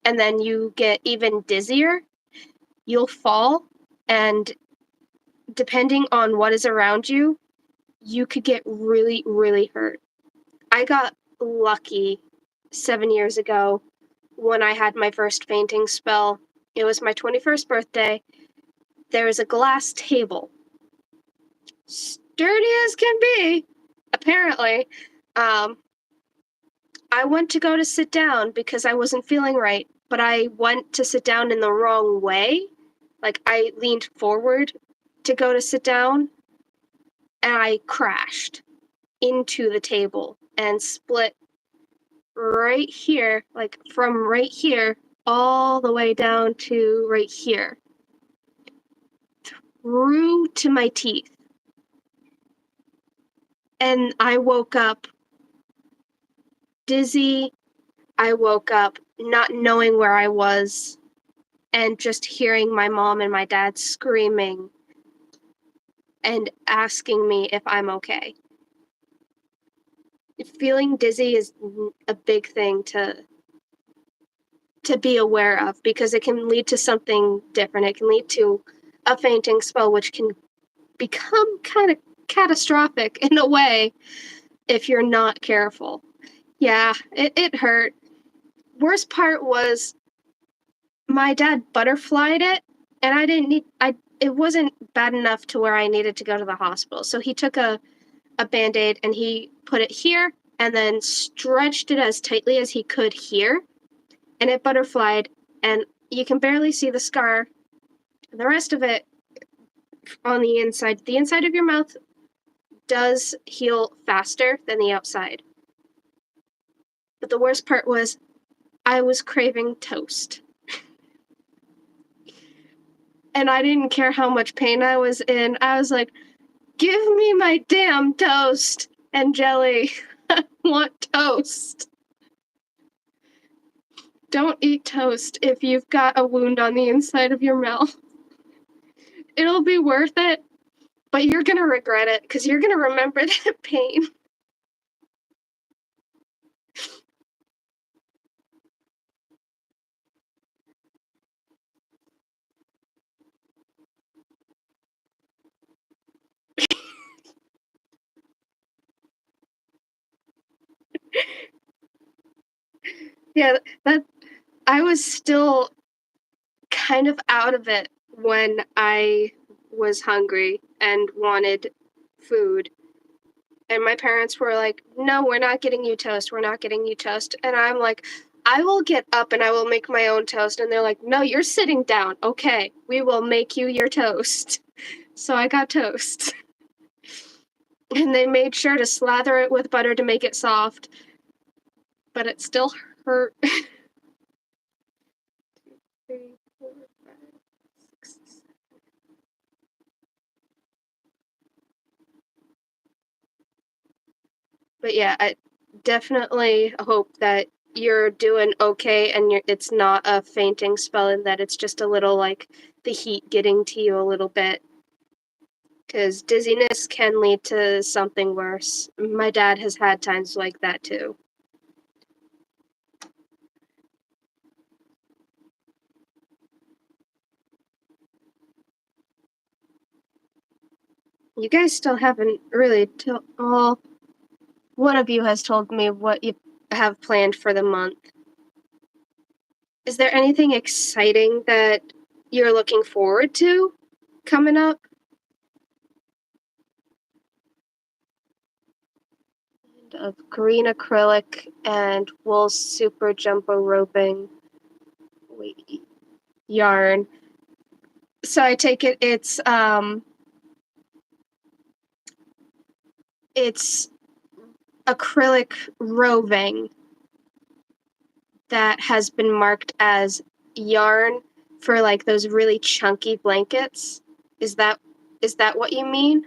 and then you get even dizzier, you'll fall, and depending on what is around you, you could get really, really hurt. I got lucky 7 years ago when I had my first fainting spell. It was my 21st birthday. There was a glass table, sturdy as can be, apparently. I went to go to sit down because I wasn't feeling right, but I went to sit down in the wrong way. Like, I leaned forward to go to sit down, and I crashed into the table and split right here, like from right here all the way down to right here, through to my teeth. And I woke up dizzy. I woke up not knowing where I was, and just hearing my mom and my dad screaming and asking me if I'm okay. Feeling dizzy is a big thing to be aware of, because it can lead to something different. It can lead to a fainting spell, which can become kind of catastrophic in a way if you're not careful. Yeah, it hurt. Worst part was my dad butterflied it, and it wasn't bad enough to where I needed to go to the hospital. So he took a band-aid and he put it here and then stretched it as tightly as he could here, and it butterflied, and you can barely see the scar. The rest of it on the inside of your mouth does heal faster than the outside. But the worst part was I was craving toast. And I didn't care how much pain I was in. I was like, give me my damn toast and jelly. I want toast. Don't eat toast if you've got a wound on the inside of your mouth. It'll be worth it, but you're gonna regret it because you're gonna remember that pain. Yeah, that I was still kind of out of it when I was hungry and wanted food. And my parents were like, no, we're not getting you toast. We're not getting you toast. And I'm like, I will get up and I will make my own toast. And they're like, no, you're sitting down. Okay, we will make you your toast. So I got toast. And they made sure to slather it with butter to make it soft. But it still hurt. 3, 4, 5, 6, 7. But yeah, I definitely hope that you're doing okay and it's not a fainting spell, and that it's just a little like the heat getting to you a little bit. because dizziness can lead to something worse. My dad has had times like that too. You guys still haven't really told. Well, one of you has told me what you have planned for the month. Is there anything exciting that you're looking forward to coming up? Of green acrylic and wool super jumbo roping yarn. So I take it it's acrylic roving that has been marked as yarn for like those really chunky blankets. Is that what you mean?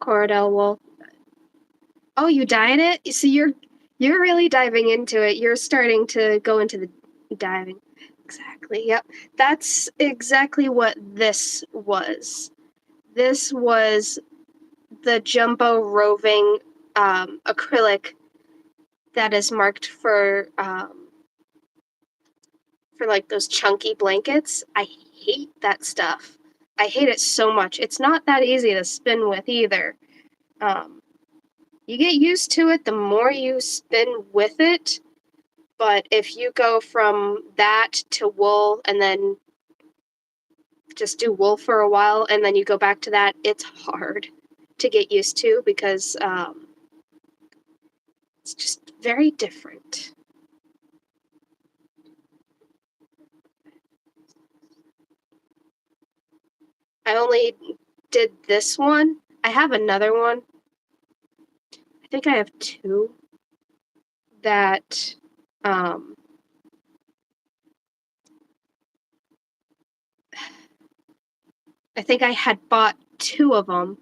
Cordell wool. Oh, you dyed it? So you're really diving into it. You're starting to go into the diving. Exactly. Yep. That's exactly what this was. This was the jumbo roving acrylic that is marked for like those chunky blankets. I hate that stuff. I hate it so much. It's not that easy to spin with either. Um, you get used to it the more you spin with it, but if you go from that to wool and then just do wool for a while and then you go back to that, it's hard to get used to because it's just very different. I only did this one. I have another one. I think I have two that um, I think I had bought two of them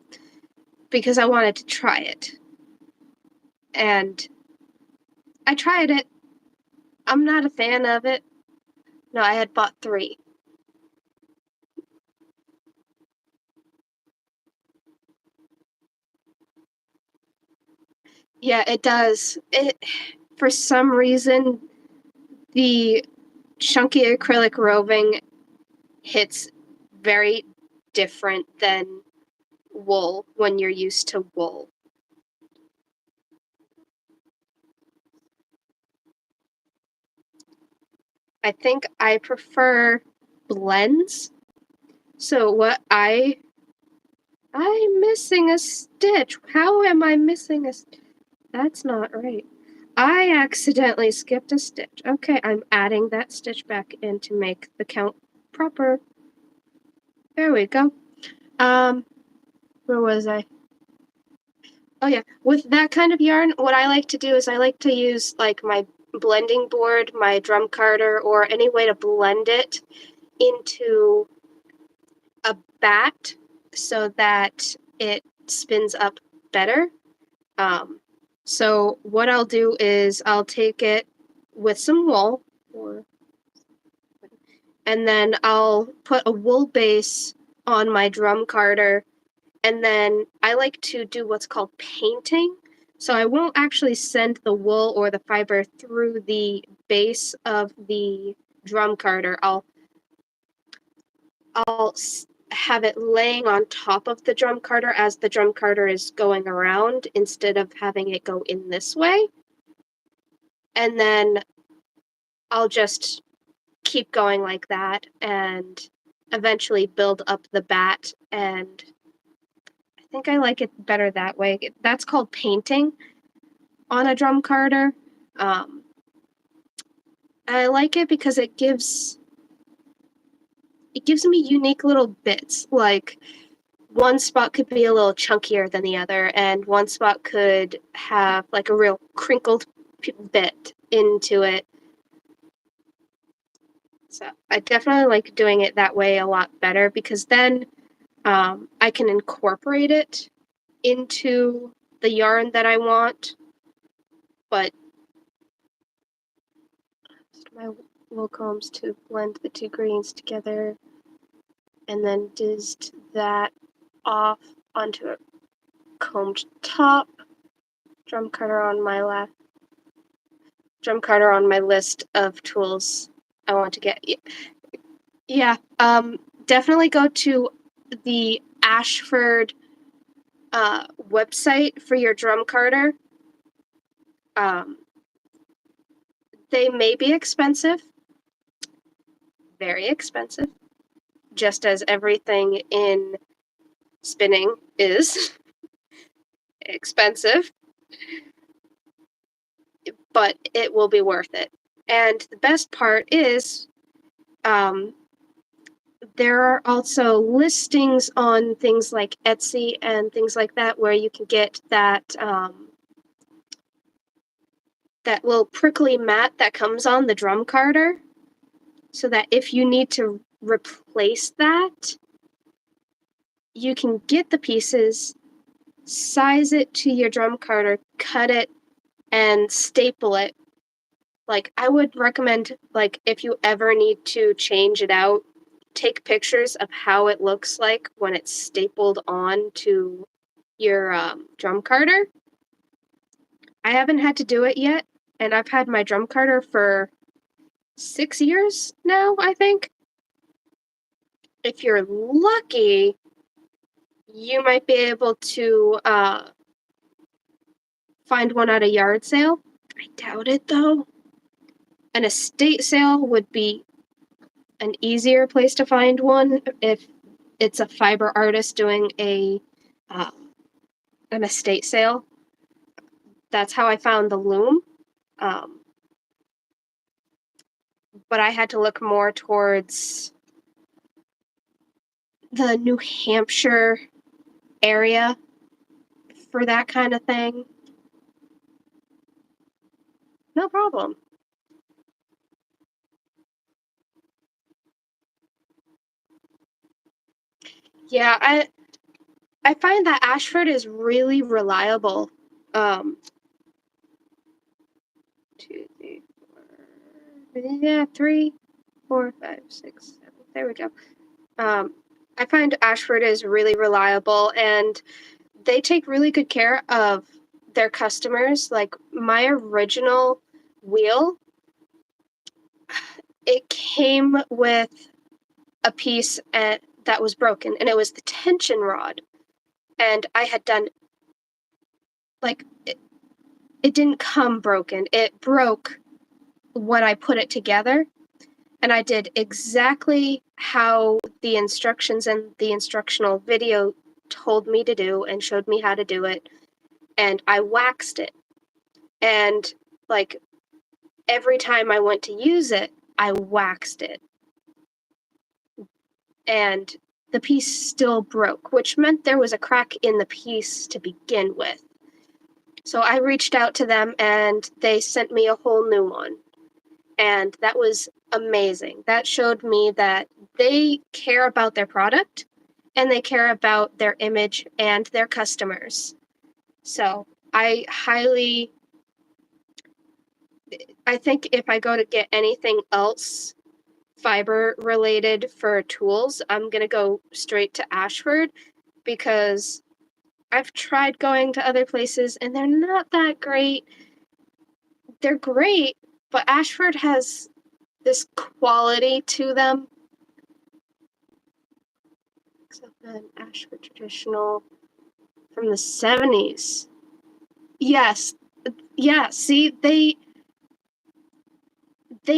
because I wanted to try it. And I tried it. I'm not a fan of it. No, I had bought three. Yeah, it does. It for some reason the chunky acrylic roving hits very different than wool when you're used to wool. I think I prefer blends. So what I'm missing a stitch. How am I missing a That's not right. I accidentally skipped a stitch. Okay, I'm adding that stitch back in to make the count proper. There we go. Um, where was I? Oh yeah, with that kind of yarn, what I like to do is I like to use like my blending board, my drum carder, or any way to blend it into a bat so that it spins up better. Um, so what I'll do is I'll take it with some wool, or, and then I'll put a wool base on my drum carder, and then I like to do what's called painting. So I won't actually send the wool or the fiber through the base of the drum carder. I'll have it laying on top of the drum carder as the drum carder is going around instead of having it go in this way. And then I'll just keep going like that and eventually build up the bat. And I think I like it better that way. That's called painting on a drum carder. Um, I like it because it gives me unique little bits. Like one spot could be a little chunkier than the other, and one spot could have like a real crinkled bit into it. So I definitely like doing it that way a lot better because then I can incorporate it into the yarn that I want. But wool combs to blend the two greens together, and then dizzed that off onto a combed top. Drum cutter on my list of tools I want to get. Yeah, definitely go to the Ashford website for your drum carder. Um, they may be expensive, very expensive, just as everything in spinning is expensive, but it will be worth it. And the best part is, um, there are also listings on things like Etsy and things like that where you can get that little prickly mat that comes on the drum carder, so that if you need to replace that, you can get the pieces, size it to your drum carder, cut it, and staple it. Like, I would recommend, like, if you ever need to change it out, take pictures of how it looks like when it's stapled on to your drum carder. I haven't had to do it yet, and I've had my drum carder for 6 years now, I think. If you're lucky, you might be able to find one at a yard sale. I doubt it, though. An estate sale would be an easier place to find one if it's a fiber artist doing uh, an estate sale. That's how I found the loom. Um, but I had to look more towards the New Hampshire area for that kind of thing. No problem. Yeah, I find that Ashford is really reliable. Um, two, three, four, yeah, 3, 4, 5, 6, 7. There we go. I find Ashford is really reliable, and they take really good care of their customers. Like, my original wheel, it came with a piece that was broken, and it was the tension rod. And I had done, like, it didn't come broken. It broke when I put it together. And I did exactly how the instructions and the instructional video told me to do and showed me how to do it. And I waxed it. And, like, every time I went to use it, I waxed it. And the piece still broke, which meant there was a crack in the piece to begin with. So I reached out to them and they sent me a whole new one. And that was amazing. That showed me that they care about their product and they care about their image and their customers. So I think if I go to get anything else fiber related for tools, I'm going to go straight to Ashford, because I've tried going to other places and they're not that great. They're great, but Ashford has this quality to them. Except an Ashford traditional from the 70s. Yes. Yeah, see, they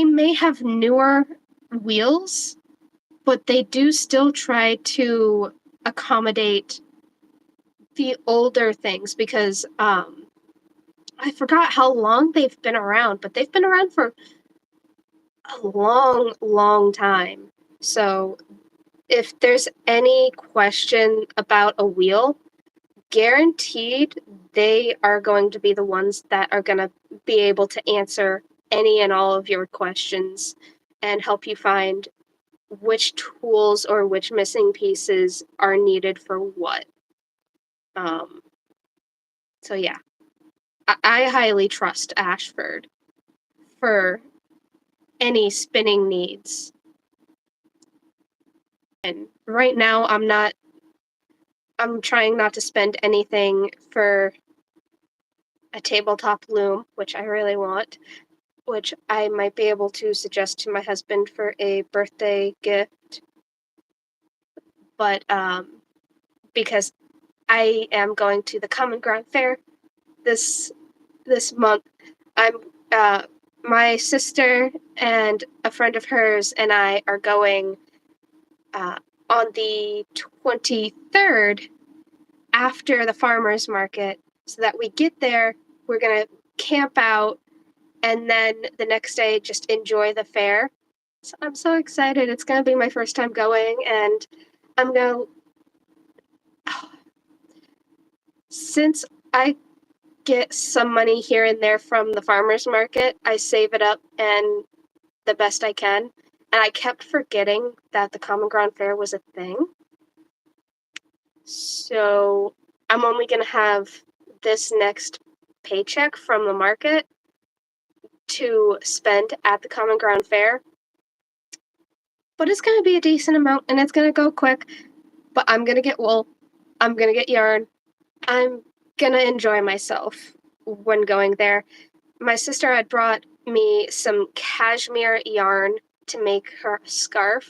may have newer wheels, but they do still try to accommodate the older things, because I forgot how long they've been around, but they've been around for a long, long time. So if there's any question about a wheel, guaranteed they are going to be the ones that are going to be able to answer any and all of your questions and help you find which tools or which missing pieces are needed for what. Um, so yeah, I highly trust Ashford for any spinning needs. And right now I'm trying not to spend anything for a tabletop loom, which I really want, which I might be able to suggest to my husband for a birthday gift. But because I am going to the Common Ground Fair this month, I'm my sister and a friend of hers and I are going on the 23rd after the farmers market, so that we get there, we're gonna camp out, and then the next day just enjoy the fair. So I'm so excited. It's gonna be my first time going, and I'm gonna since I get some money here and there from the farmers market, I save it up and the best I can. And I kept forgetting that the Common Ground Fair was a thing. So I'm only going to have this next paycheck from the market to spend at the Common Ground Fair. But it's going to be a decent amount and it's going to go quick. But I'm going to get wool. I'm going to get yarn. I'm going to enjoy myself when going there. My sister had brought me some cashmere yarn to make her scarf.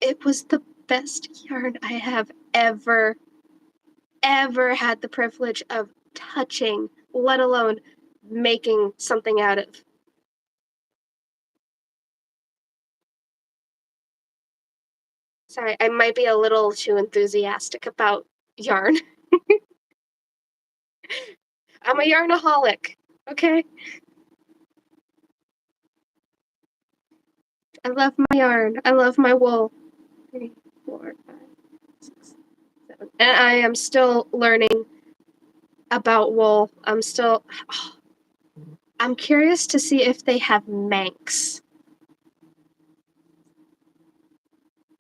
It was the best yarn I have ever had the privilege of touching, let alone making something out of. Sorry, I might be a little too enthusiastic about yarn. I'm a yarnaholic, okay? I love my yarn. I love my wool. 3, 4, 5, 6, 7. And I am still learning about wool. I'm curious to see if they have Manx.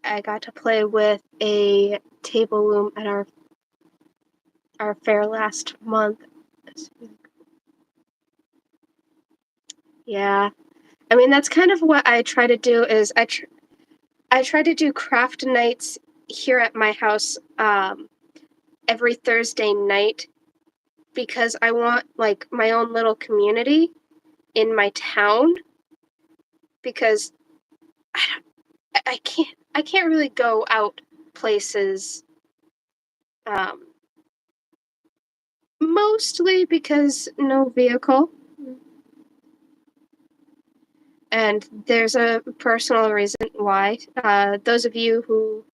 I got to play with a table loom at our fair last month. Yeah. I mean, that's kind of what I try to do is I try to do craft nights here at my house every Thursday night because I want like my own little community in my town because I can't really go out places um, mostly because no vehicle. And there's a personal reason why. Those of you who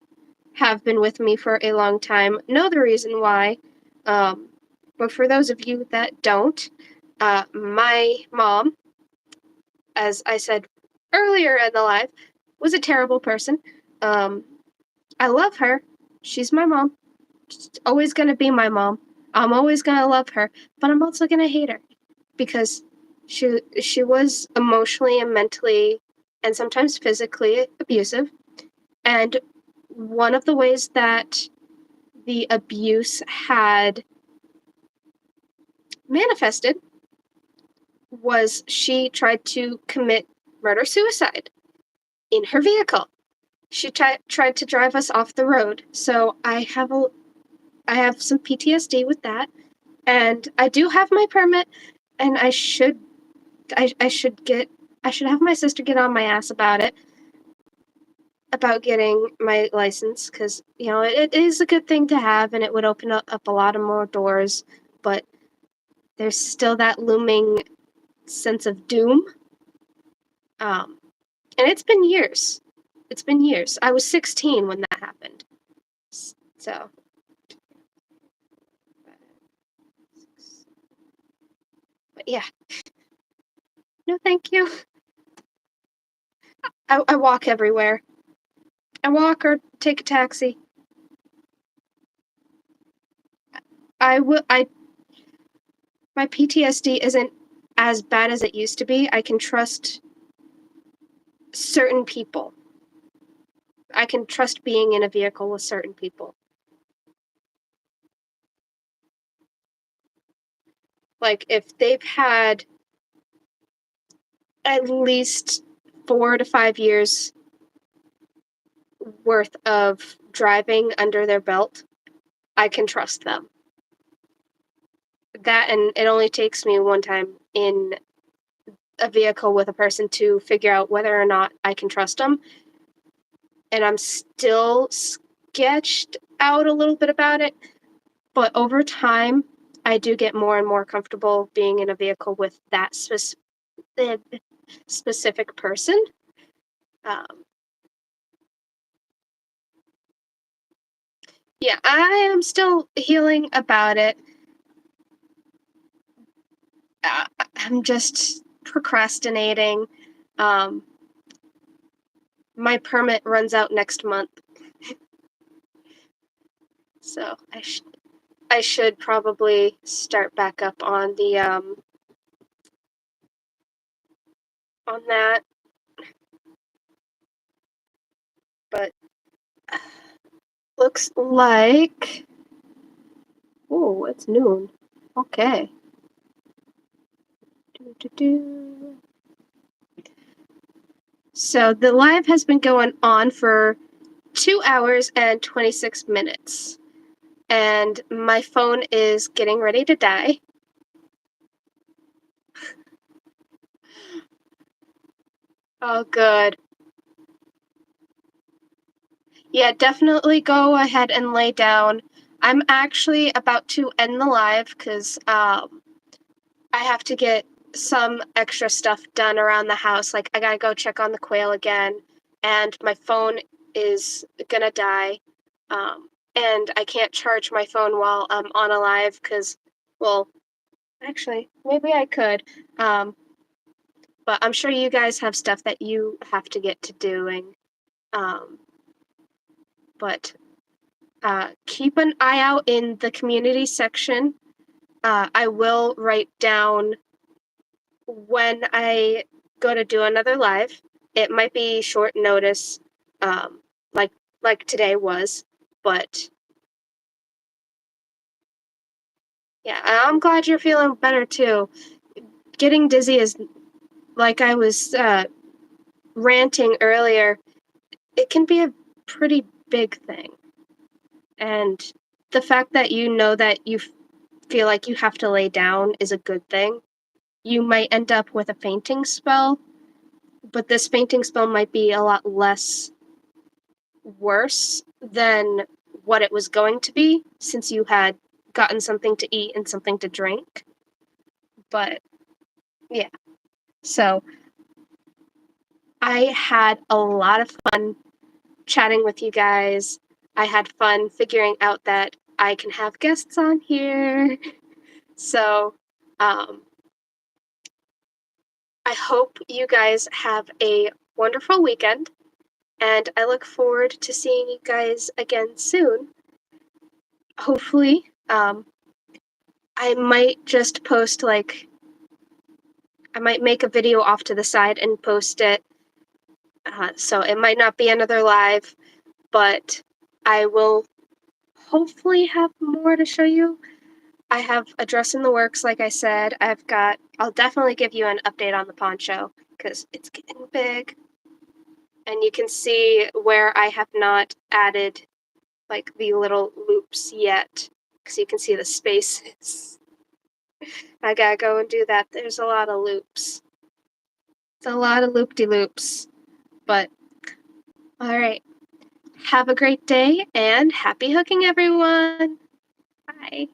have been with me for a long time know the reason why. But for those of you that don't, my mom, as I said earlier in the live, was a terrible person. Um, I love her. She's my mom. She's always going to be my mom. I'm always going to love her, but I'm also going to hate her because she was emotionally and mentally and sometimes physically abusive. And one of the ways that the abuse had manifested was she tried to commit murder suicide in her vehicle. She tried to drive us off the road. So I have some PTSD with that, and I do have my permit, and I should have my sister get on my ass about it, about getting my license, because it is a good thing to have and it would open up a lot of more doors, but there's still that looming sense of doom. And it's been years. I was 16 when that happened, so but yeah, no thank you. I walk everywhere. I walk or take a taxi. I my PTSD isn't as bad as it used to be. I can trust certain people. I can trust being in a vehicle with certain people. Like if they've had at least 4 to 5 years worth of driving under their belt, I can trust them. That, and it only takes me one time in a vehicle with a person to figure out whether or not I can trust them. And I'm still sketched out a little bit about it. But over time, I do get more and more comfortable being in a vehicle with that specific person. Yeah, I am still healing about it. I'm just procrastinating. Um, my permit runs out next month, so I should probably start back up on the on that. But looks like, oh, it's noon. Okay. So the live has been going on for 2 hours and 26 minutes. And my phone is getting ready to die. Oh, good. Yeah, definitely go ahead and lay down. I'm actually about to end the live because I have to get some extra stuff done around the house. Like, I gotta go check on the quail again, and my phone is gonna die. And I can't charge my phone while I'm on a live because, well, actually, maybe I could. Um, but I'm sure you guys have stuff that you have to get to doing. Um, but keep an eye out in the community section. I will write down when I go to do another live. It might be short notice, um, like today was, but yeah, I'm glad you're feeling better too. Getting dizzy is, like I was ranting earlier, it can be a pretty big thing. And the fact that you know that you feel like you have to lay down is a good thing. You might end up with a fainting spell, but this fainting spell might be a lot less worse than what it was going to be since you had gotten something to eat and something to drink. But yeah, so I had a lot of fun chatting with you guys. I had fun figuring out that I can have guests on here. So, I hope you guys have a wonderful weekend, and I look forward to seeing you guys again soon. Hopefully, I might just post, like, I might make a video off to the side and post it. So it might not be another live, but I will hopefully have more to show you. I have a dress in the works, like I said. I'll definitely give you an update on the poncho because it's getting big. And you can see where I have not added like the little loops yet because you can see the spaces. I gotta go and do that. There's a lot of loops. It's a lot of loop-de-loops. But, alright. Have a great day and happy hooking, everyone! Bye.